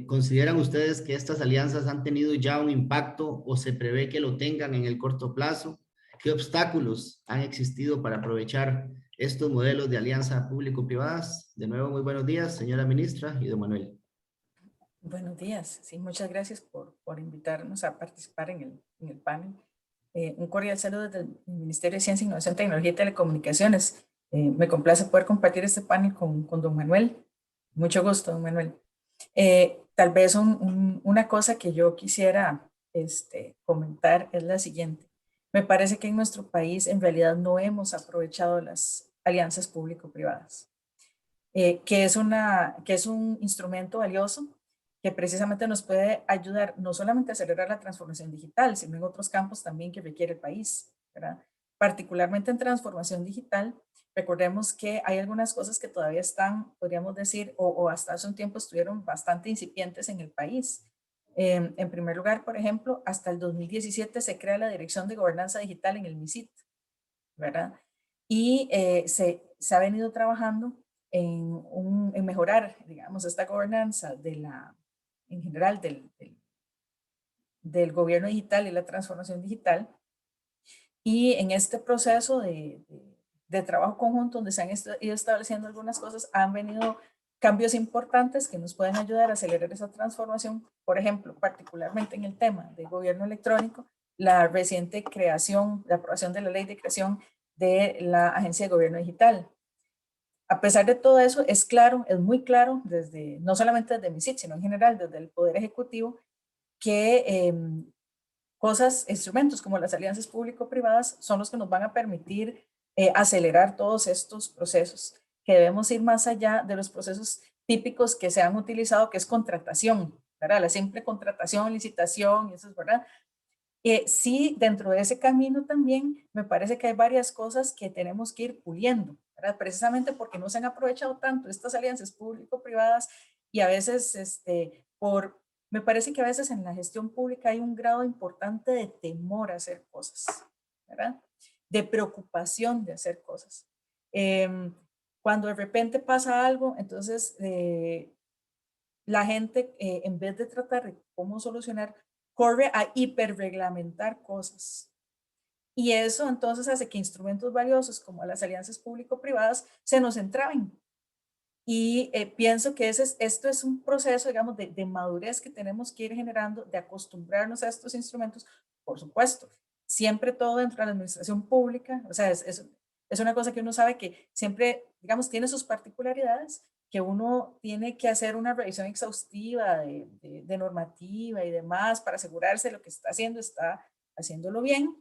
¿Consideran ustedes que estas alianzas han tenido ya un impacto o se prevé que lo tengan en el corto plazo? ¿Qué obstáculos han existido para aprovechar estos modelos de alianza público-privadas? De nuevo, muy buenos días, señora ministra y don Manuel. Buenos días. Sí, muchas gracias por invitarnos a participar en el panel. Un cordial saludo desde el Ministerio de Ciencia, Innovación, Tecnología y Telecomunicaciones. Me complace poder compartir este panel con don Manuel. Mucho gusto, don Manuel. Tal vez una cosa que yo quisiera comentar es la siguiente. Me parece que en nuestro país en realidad no hemos aprovechado las alianzas público-privadas, que es un instrumento valioso que precisamente nos puede ayudar no solamente a acelerar la transformación digital, sino en otros campos también que requiere el país, ¿verdad? Particularmente en transformación digital, recordemos que hay algunas cosas que todavía están, podríamos decir, o hasta hace un tiempo estuvieron bastante incipientes en el país. En primer lugar, por ejemplo, hasta el 2017 se crea la Dirección de Gobernanza Digital en el MISIT, ¿verdad? Y se ha venido trabajando en mejorar, digamos, esta gobernanza en general del gobierno digital y la transformación digital. Y en este proceso de trabajo conjunto, donde se han ido estableciendo algunas cosas, han venido cambios importantes que nos pueden ayudar a acelerar esa transformación. Por ejemplo, particularmente en el tema del gobierno electrónico, la reciente creación, la aprobación de la ley de creación de la Agencia de Gobierno Digital. A pesar de todo eso, es muy claro, no solamente desde MISIT, sino en general desde el Poder Ejecutivo, que instrumentos como las alianzas público-privadas son los que nos van a permitir acelerar todos estos procesos, que debemos ir más allá de los procesos típicos que se han utilizado, que es contratación, ¿verdad? La simple contratación, licitación, eso es verdad. Sí, dentro de ese camino también me parece que hay varias cosas que tenemos que ir puliendo, ¿verdad? Precisamente porque no se han aprovechado tanto estas alianzas público-privadas y a veces me parece que a veces en la gestión pública hay un grado importante de temor a hacer cosas, ¿verdad? De preocupación de hacer cosas. Cuando de repente pasa algo, entonces la gente en vez de tratar de cómo solucionar, corre a hiperreglamentar cosas. Y eso entonces hace que instrumentos valiosos como las alianzas público-privadas se nos entraben. Y pienso que esto es un proceso, digamos, de madurez que tenemos que ir generando, de acostumbrarnos a estos instrumentos, por supuesto, siempre todo dentro de la administración pública, o sea, es una cosa que uno sabe que siempre, digamos, tiene sus particularidades, que uno tiene que hacer una revisión exhaustiva de normativa y demás para asegurarse de lo que está haciéndolo bien,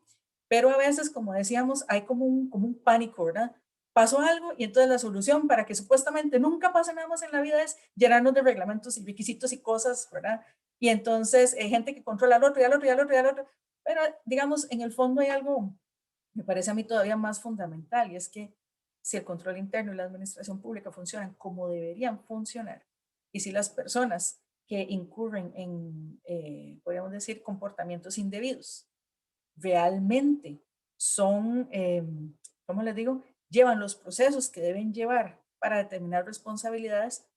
pero a veces, como decíamos, hay como un pánico, ¿verdad? Pasó algo y entonces la solución para que supuestamente nunca pase nada más en la vida es llenarnos de reglamentos y requisitos y cosas, ¿verdad? Y entonces hay gente que controla al otro y al otro y al otro y al otro, pero digamos, en el fondo hay algo, me parece a mí todavía más fundamental, y es que si el control interno y la administración pública funcionan como deberían funcionar, y si las personas que incurren en, podríamos decir, comportamientos indebidos, realmente son, ¿cómo les digo?, llevan los procesos que deben llevar para determinar responsabilidades,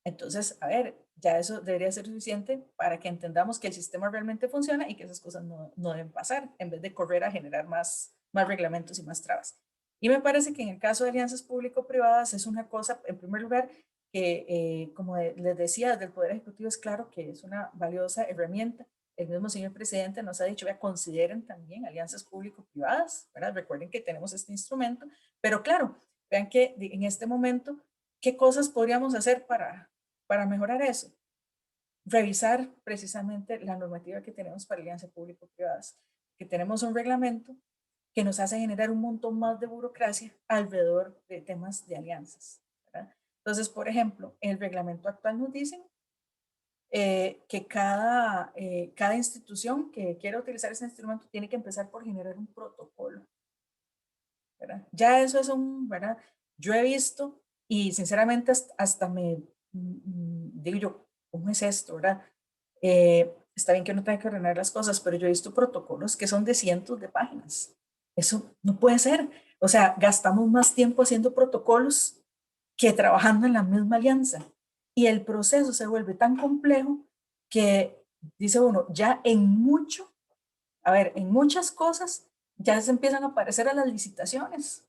entonces, a ver, ya eso debería ser suficiente para que entendamos que el sistema realmente funciona y que esas cosas no deben pasar, en vez de correr a generar más reglamentos y más trabas. Y me parece que en el caso de alianzas público-privadas es una cosa, en primer lugar, que como les decía, desde el Poder Ejecutivo es claro que es una valiosa herramienta. El mismo señor presidente nos ha dicho, vea, consideren también alianzas público-privadas, ¿verdad? Recuerden que tenemos este instrumento, pero claro, vean que en este momento, ¿qué cosas podríamos hacer para mejorar eso? Revisar precisamente la normativa que tenemos para alianzas público-privadas, que tenemos un reglamento que nos hace generar un montón más de burocracia alrededor de temas de alianzas, ¿verdad? Entonces, por ejemplo, el reglamento actual nos dice que cada institución que quiera utilizar ese instrumento tiene que empezar por generar un protocolo, ¿verdad? Ya eso es ¿verdad? Yo he visto y sinceramente hasta me digo yo, ¿cómo es esto, verdad? Está bien que uno tenga que ordenar las cosas, pero yo he visto protocolos que son de cientos de páginas. Eso no puede ser. O sea, gastamos más tiempo haciendo protocolos que trabajando en la misma alianza. Y el proceso se vuelve tan complejo que, dice uno, ya en muchas cosas ya se empiezan a parecer a las licitaciones,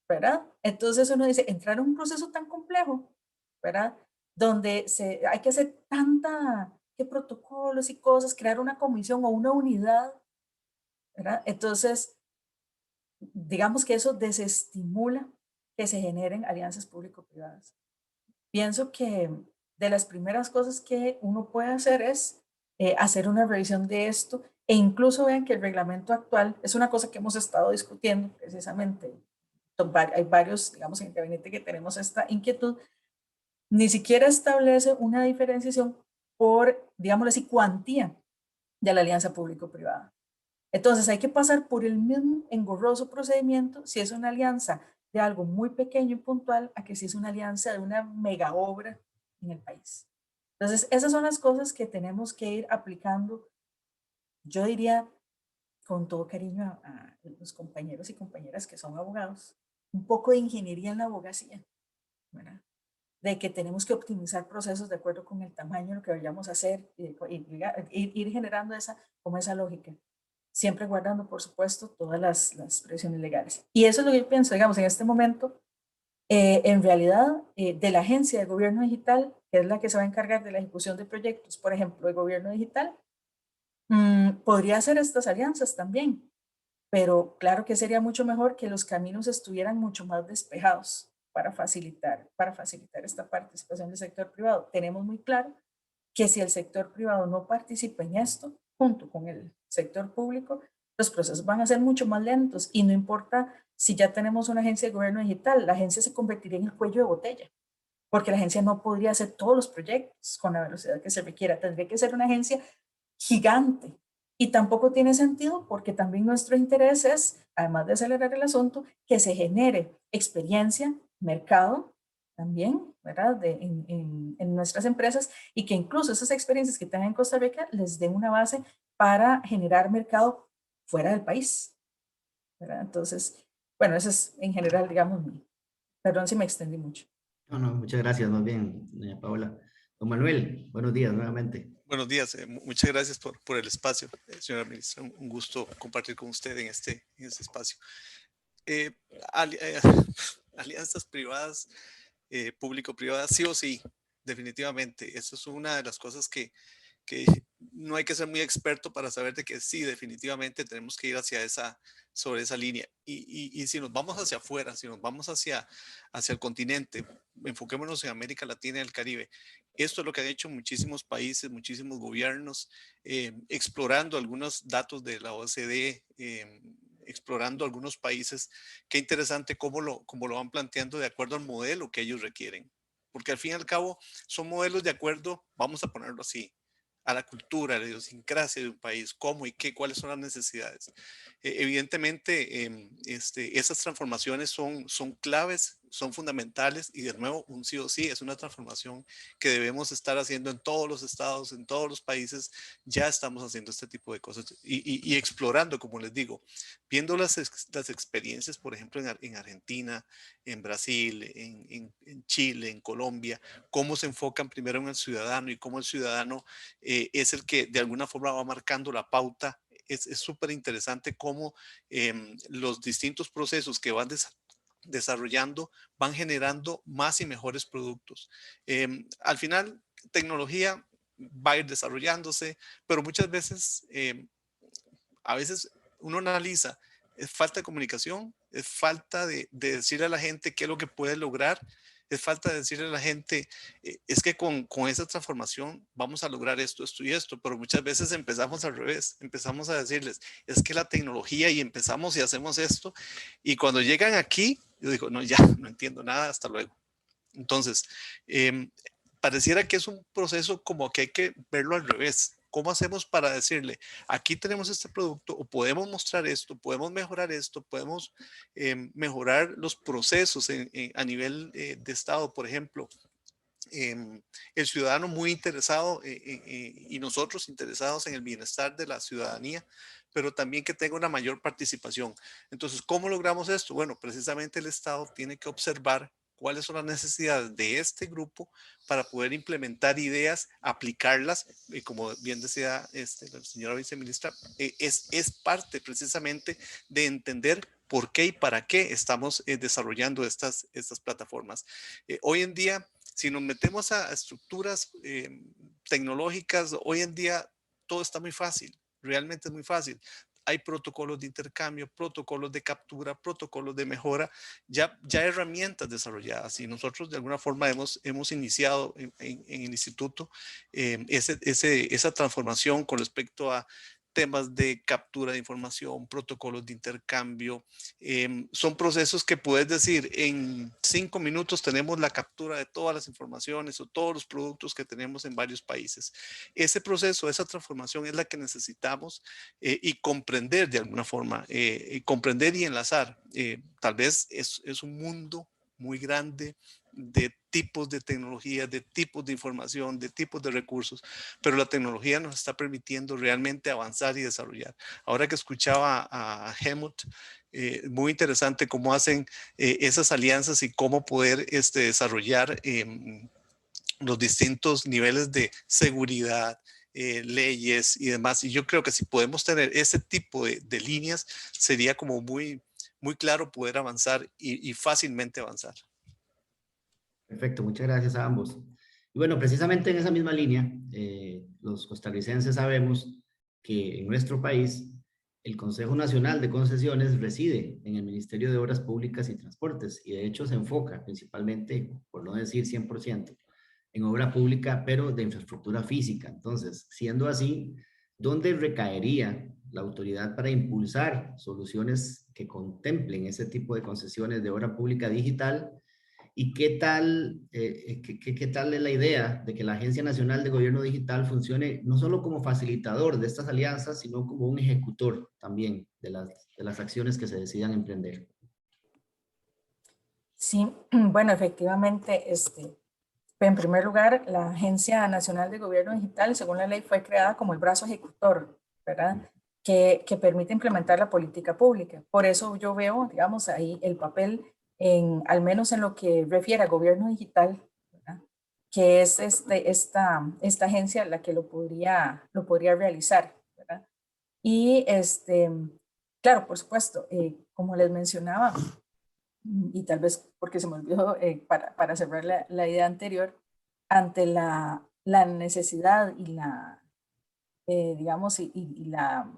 ¿verdad? Entonces uno dice, entrar a un proceso tan complejo, ¿verdad? Donde hay que hacer que protocolos y cosas, crear una comisión o una unidad, ¿verdad? Entonces, digamos que eso desestimula que se generen alianzas público-privadas. Pienso que de las primeras cosas que uno puede hacer es hacer una revisión de esto e incluso vean que el reglamento actual es una cosa que hemos estado discutiendo precisamente. Hay varios, digamos, en el gabinete que tenemos esta inquietud. Ni siquiera establece una diferenciación por, digámoslo así, cuantía de la alianza público-privada. Entonces hay que pasar por el mismo engorroso procedimiento si es una alianza de algo muy pequeño y puntual a que si es una alianza de una mega obra en el país. Entonces esas son las cosas que tenemos que ir aplicando, yo diría con todo cariño a los compañeros y compañeras que son abogados, un poco de ingeniería en la abogacía, ¿verdad? De que tenemos que optimizar procesos de acuerdo con el tamaño de lo que vayamos a hacer y ir generando como esa lógica, siempre guardando, por supuesto, todas las previsiones legales. Y eso es lo que yo pienso, digamos, en este momento, en realidad, de la Agencia de Gobierno Digital, que es la que se va a encargar de la ejecución de proyectos, por ejemplo, de gobierno digital, podría hacer estas alianzas también, pero claro que sería mucho mejor que los caminos estuvieran mucho más despejados para facilitar esta participación del sector privado. Tenemos muy claro que si el sector privado no participa en esto, junto con el sector público, los procesos van a ser mucho más lentos y no importa si ya tenemos una agencia de gobierno digital, la agencia se convertiría en el cuello de botella, porque la agencia no podría hacer todos los proyectos con la velocidad que se requiera. Tendría que ser una agencia gigante. Y tampoco tiene sentido porque también nuestro interés es, además de acelerar el asunto, que se genere experiencia, mercado también, ¿verdad? En nuestras empresas y que incluso esas experiencias que tengan en Costa Rica les den una base para generar mercado fuera del país, ¿verdad? Entonces, bueno, eso es en general, digamos, perdón si me extendí mucho. No, no, muchas gracias, más bien, doña Paola. Don Manuel, buenos días nuevamente. Buenos días, muchas gracias por el espacio, señora ministra. Un gusto compartir con usted en este espacio. Eh, ali- eh, alianzas privadas, público-privadas, sí o sí, definitivamente. Eso es una de las cosas que no hay que ser muy experto para saber de que sí, definitivamente tenemos que ir sobre esa línea. Y si nos vamos hacia afuera, si nos vamos hacia el continente, enfoquémonos en América Latina y el Caribe. Esto es lo que han hecho muchísimos países, muchísimos gobiernos, explorando algunos datos de la OCDE, explorando algunos países. Qué interesante cómo lo van planteando de acuerdo al modelo que ellos requieren. Porque al fin y al cabo son modelos de acuerdo, vamos a ponerlo así, a la cultura, a la idiosincrasia de un país, cómo y qué, cuáles son las necesidades. Evidentemente, esas transformaciones son claves, son fundamentales y de nuevo un sí o sí es una transformación que debemos estar haciendo en todos los estados, en todos los países. Ya estamos haciendo este tipo de cosas y explorando, como les digo, viendo las experiencias, por ejemplo, en Argentina, en Brasil, en Chile, en Colombia, cómo se enfocan primero en el ciudadano y cómo el ciudadano es el que de alguna forma va marcando la pauta. Es súper interesante cómo los distintos procesos que van desarrollando van generando más y mejores productos. Al final, tecnología va a ir desarrollándose, pero muchas veces, a veces uno analiza, es falta de comunicación, es falta de decirle a la gente qué es lo que puede lograr, es falta de decirle a la gente, es que con esa transformación vamos a lograr esto, esto y esto, pero muchas veces empezamos al revés, empezamos a decirles, es que la tecnología y empezamos y hacemos esto, y cuando llegan aquí, yo digo, no, ya, no entiendo nada, hasta luego. Entonces, pareciera que es un proceso como que hay que verlo al revés. ¿Cómo hacemos para decirle, aquí tenemos este producto o podemos mostrar esto, podemos mejorar esto, podemos mejorar los procesos a nivel de Estado, por ejemplo? El ciudadano muy interesado y nosotros interesados en el bienestar de la ciudadanía, pero también que tenga una mayor participación. Entonces, ¿cómo logramos esto? Bueno, precisamente el Estado tiene que observar cuáles son las necesidades de este grupo para poder implementar ideas, aplicarlas, y como bien decía la señora viceministra, es parte precisamente de entender por qué y para qué estamos desarrollando estas plataformas. Hoy en día, si nos metemos a estructuras tecnológicas, hoy en día todo está muy fácil, realmente es muy fácil. Hay protocolos de intercambio, protocolos de captura, protocolos de mejora, ya herramientas desarrolladas. Y nosotros de alguna forma hemos iniciado en el instituto esa transformación con respecto a temas de captura de información, protocolos de intercambio. Son procesos que puedes decir, en 5 minutos tenemos la captura de todas las informaciones o todos los productos que tenemos en varios países. Ese proceso, esa transformación es la que necesitamos y comprender de alguna forma, comprender y enlazar. Tal vez es un mundo muy grande de tipos de tecnología, de tipos de información, de tipos de recursos, pero la tecnología nos está permitiendo realmente avanzar y desarrollar. Ahora que escuchaba a Hemant, muy interesante cómo hacen esas alianzas y cómo poder desarrollar los distintos niveles de seguridad, leyes y demás. Y yo creo que si podemos tener ese tipo de líneas, sería como muy, muy claro poder avanzar y fácilmente avanzar. Perfecto, muchas gracias a ambos. Y bueno, precisamente en esa misma línea, los costarricenses sabemos que en nuestro país el Consejo Nacional de Concesiones reside en el Ministerio de Obras Públicas y Transportes y de hecho se enfoca principalmente, por no decir 100%, en obra pública, pero de infraestructura física. Entonces, siendo así, ¿dónde recaería la autoridad para impulsar soluciones que contemplen ese tipo de concesiones de obra pública digital? ¿Y qué tal es la idea de que la Agencia Nacional de Gobierno Digital funcione no solo como facilitador de estas alianzas, sino como un ejecutor también de las acciones que se decidan emprender? Sí, bueno, efectivamente, en primer lugar, la Agencia Nacional de Gobierno Digital, según la ley, fue creada como el brazo ejecutor, ¿verdad? Que permite implementar la política pública. Por eso yo veo, digamos, ahí el papel, al menos en lo que refiere a gobierno digital, ¿verdad? Que es esta agencia la que lo podría realizar, ¿verdad? Y claro, por supuesto, como les mencionaba, y tal vez porque se me olvidó para cerrar la idea anterior, ante la necesidad y digamos, y la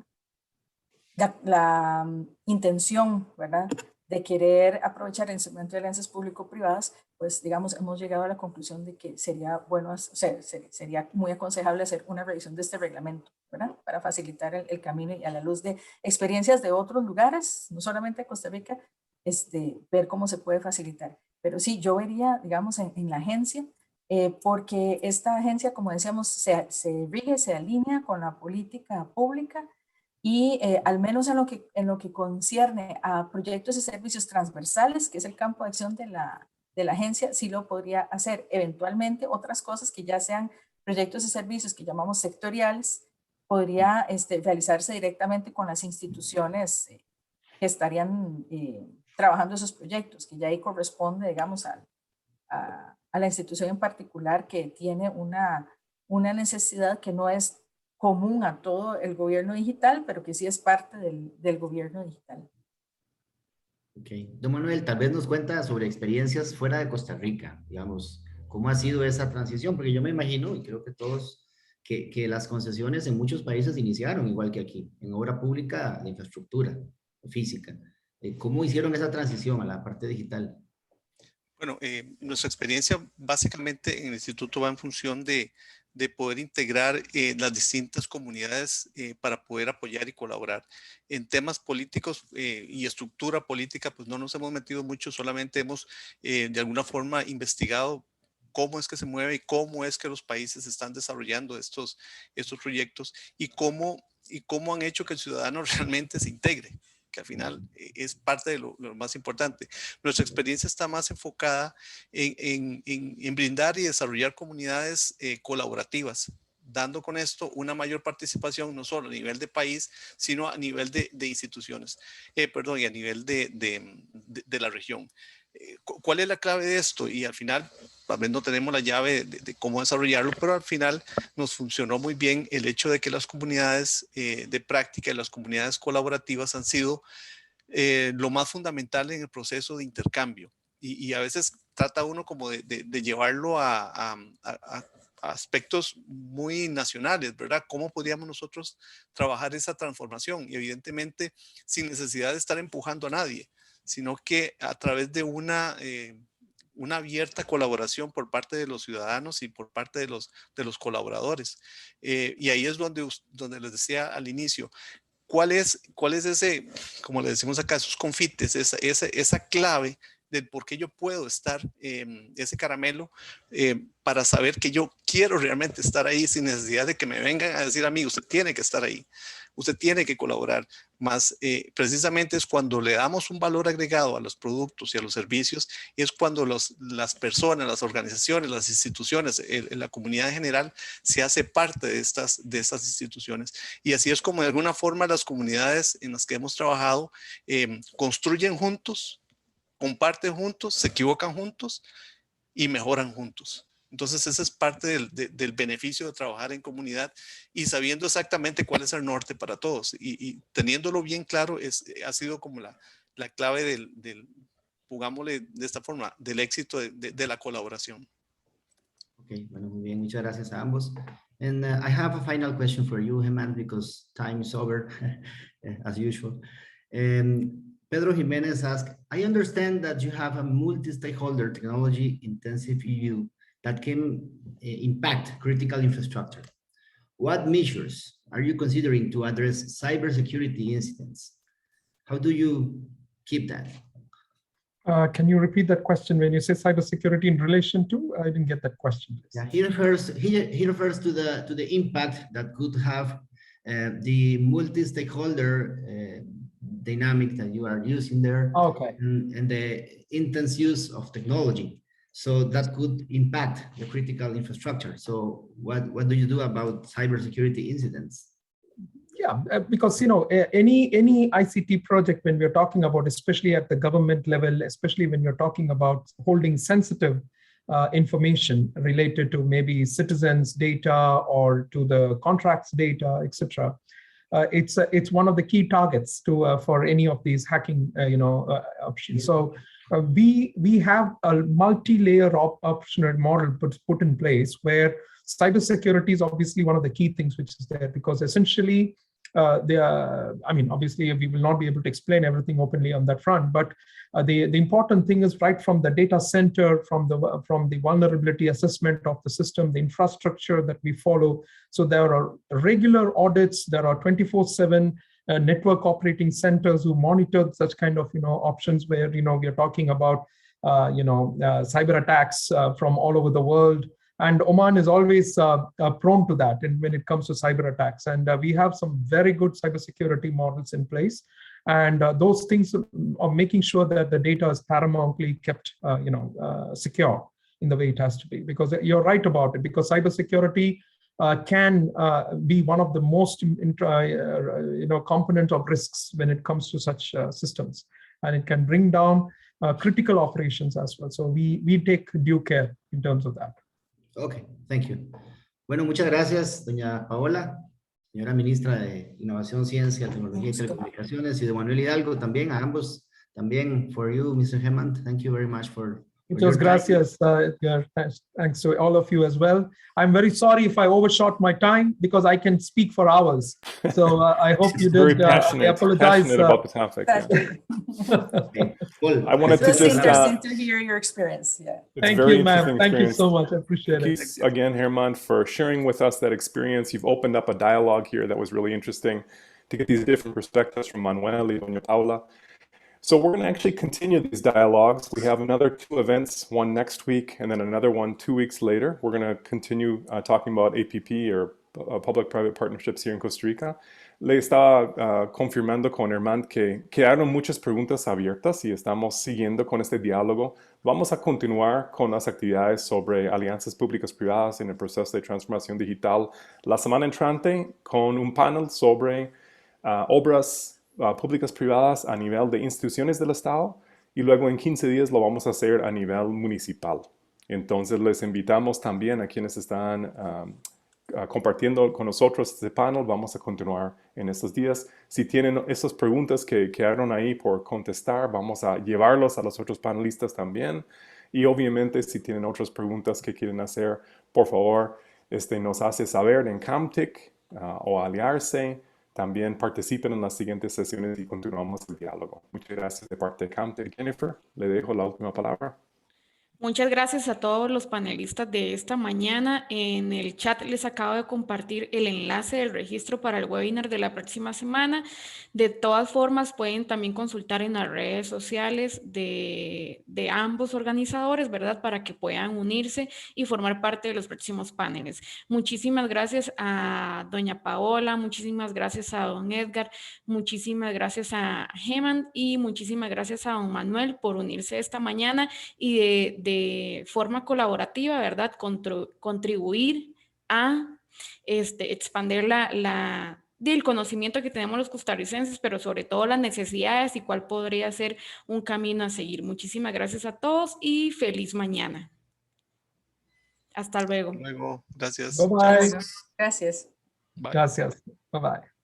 intención, ¿verdad?, de querer aprovechar el instrumento de alianzas público-privadas, pues, digamos, hemos llegado a la conclusión de que sería bueno, o sea, sería muy aconsejable hacer una revisión de este reglamento, ¿verdad?, para facilitar el camino y a la luz de experiencias de otros lugares, no solamente Costa Rica, ver cómo se puede facilitar. Pero sí, yo vería, digamos, en la agencia, porque esta agencia, como decíamos, se rige, se alinea con la política pública y al menos en lo que concierne a proyectos y servicios transversales, que es el campo de acción de la agencia, sí lo podría hacer. Eventualmente otras cosas que ya sean proyectos y servicios que llamamos sectoriales, podría realizarse directamente con las instituciones que estarían trabajando esos proyectos, que ya ahí corresponde, digamos, a la institución en particular que tiene una necesidad que no es común a todo el gobierno digital, pero que sí es parte del gobierno digital. Ok. Don Manuel, tal vez nos cuenta sobre experiencias fuera de Costa Rica, digamos, cómo ha sido esa transición, porque yo me imagino, y creo que todos, que las concesiones en muchos países iniciaron igual que aquí, en obra pública de infraestructura física. ¿Cómo hicieron esa transición a la parte digital? Bueno, nuestra experiencia básicamente en el instituto va en función de poder integrar las distintas comunidades para poder apoyar y colaborar. En temas políticos y estructura política, pues no nos hemos metido mucho, solamente hemos de alguna forma investigado cómo es que se mueve y cómo es que los países están desarrollando estos proyectos y cómo han hecho que el ciudadano realmente se integre, que al final es parte de lo más importante. Nuestra experiencia está más enfocada en brindar y desarrollar comunidades colaborativas, dando con esto una mayor participación, no solo a nivel de país, sino a nivel de instituciones, y a nivel de la región. ¿Cuál es la clave de esto? Y al final, tal vez no tenemos la llave de cómo desarrollarlo, pero al final nos funcionó muy bien el hecho de que las comunidades de práctica y las comunidades colaborativas han sido lo más fundamental en el proceso de intercambio. Y a veces trata uno como de llevarlo a aspectos muy nacionales, ¿verdad? ¿Cómo podríamos nosotros trabajar esa transformación? Y evidentemente sin necesidad de estar empujando a nadie, sino que a través de una abierta colaboración por parte de los ciudadanos y por parte de los colaboradores. Y ahí es donde les decía al inicio, ¿cuál es ese, como le decimos acá, esos confites, esa clave del por qué yo puedo estar, ese caramelo, para saber que yo quiero realmente estar ahí sin necesidad de que me vengan a decir, amigo, usted tiene que estar ahí, usted tiene que colaborar. Más precisamente es cuando le damos un valor agregado a los productos y a los servicios, es cuando las personas, las organizaciones, las instituciones, la comunidad en general se hace parte de estas instituciones. Y así es como de alguna forma las comunidades en las que hemos trabajado construyen juntos, comparten juntos, se equivocan juntos y mejoran juntos. Entonces esa es parte del beneficio de trabajar en comunidad y sabiendo exactamente cuál es el norte para todos y teniéndolo bien claro ha sido como la clave pongámosle de esta forma, del éxito de la colaboración. Ok, bueno, muy bien, muchas gracias a ambos. And I have a final question for you, Hemant, because time is over, as usual. Pedro Jimenez asked, I understand that you have a multi-stakeholder technology intensive view that can impact critical infrastructure. What measures are you considering to address cybersecurity incidents? How do you keep that? Can you repeat that question when you say cybersecurity in relation to? I didn't get that question. Yeah, he refers to the impact that could have the multi-stakeholder dynamic that you are using there, okay, and the intense use of technology. So that could impact the critical infrastructure. So what do you do about cybersecurity incidents? Yeah, because any ICT project, when we're talking about, especially at the government level, especially when you're talking about holding sensitive information related to maybe citizens' data or to the contracts data, etc. It's one of the key targets for any of these hacking options. So we have a multi-layer optional model put in place where cybersecurity is obviously one of the key things which is there, because essentially obviously we will not be able to explain everything openly on that front, but the important thing is right from the data center, from the vulnerability assessment of the system, the infrastructure that we follow. So there are regular audits, there are 24/7 network operating centers who monitor such kind of options where we are talking about cyber attacks from all over the world. And Oman is always prone to that when it comes to cyber attacks. And we have some very good cybersecurity models in place. And those things are making sure that the data is paramountly kept, secure in the way it has to be. Because you're right about it, because cybersecurity can be one of the most component of risks when it comes to such systems, and it can bring down critical operations as well. So we take due care in terms of that. Okay, thank you. Bueno, muchas gracias, doña Paola, señora ministra de Innovación, Ciencia, Tecnología y Telecomunicaciones, y de Manuel Hidalgo también, a ambos, también for you, Mr. Hemant. Thank you very much for Muchas gracias, Edgar. Thanks to all of you as well. I'm very sorry if I overshot my time because I can speak for hours. So I hope you did. I apologize. Passionate about the topic. Okay. Cool. I wanted to It's just interesting to hear your experience. Yeah. Thank you, ma'am. Thank you so much. I appreciate it. Thanks again, Hemant, for sharing with us that experience. You've opened up a dialogue here that was really interesting to get these different perspectives from Manuel and doña Paula. So we're going to actually continue these dialogues. We have another 2 events, one next week and then another one 2 weeks later. We're going to continue talking about APP or public-private partnerships here in Costa Rica. Le estaba confirmando con Hemant que quedaron muchas preguntas abiertas y estamos siguiendo con este diálogo. Vamos a continuar con las actividades sobre alianzas públicas privadas en el proceso de transformación digital la semana entrante con un panel sobre obras públicas privadas a nivel de instituciones del Estado, y luego en 15 días lo vamos a hacer a nivel municipal. Entonces les invitamos también a quienes están compartiendo con nosotros este panel. Vamos a continuar en estos días. Si tienen esas preguntas que quedaron ahí por contestar, vamos a llevarlos a los otros panelistas también. Y obviamente si tienen otras preguntas que quieren hacer, por favor, nos hace saber en CAMTIC o aliarse. También participen en las siguientes sesiones y continuamos el diálogo. Muchas gracias de parte de CAMTIC. Jennifer, le dejo la última palabra. Muchas gracias a todos los panelistas de esta mañana. En el chat les acabo de compartir el enlace del registro para el webinar de la próxima semana. De todas formas, pueden también consultar en las redes sociales de ambos organizadores, ¿verdad? Para que puedan unirse y formar parte de los próximos paneles. Muchísimas gracias a doña Paola, muchísimas gracias a don Edgar, muchísimas gracias a Hemant y muchísimas gracias a don Manuel por unirse esta mañana y de forma colaborativa, ¿verdad? Contribuir a expandir el conocimiento que tenemos los costarricenses, pero sobre todo las necesidades y cuál podría ser un camino a seguir. Muchísimas gracias a todos y feliz mañana. Hasta luego. Hasta luego. Gracias. Bye-bye. Gracias. Bye. Gracias. Bye-bye.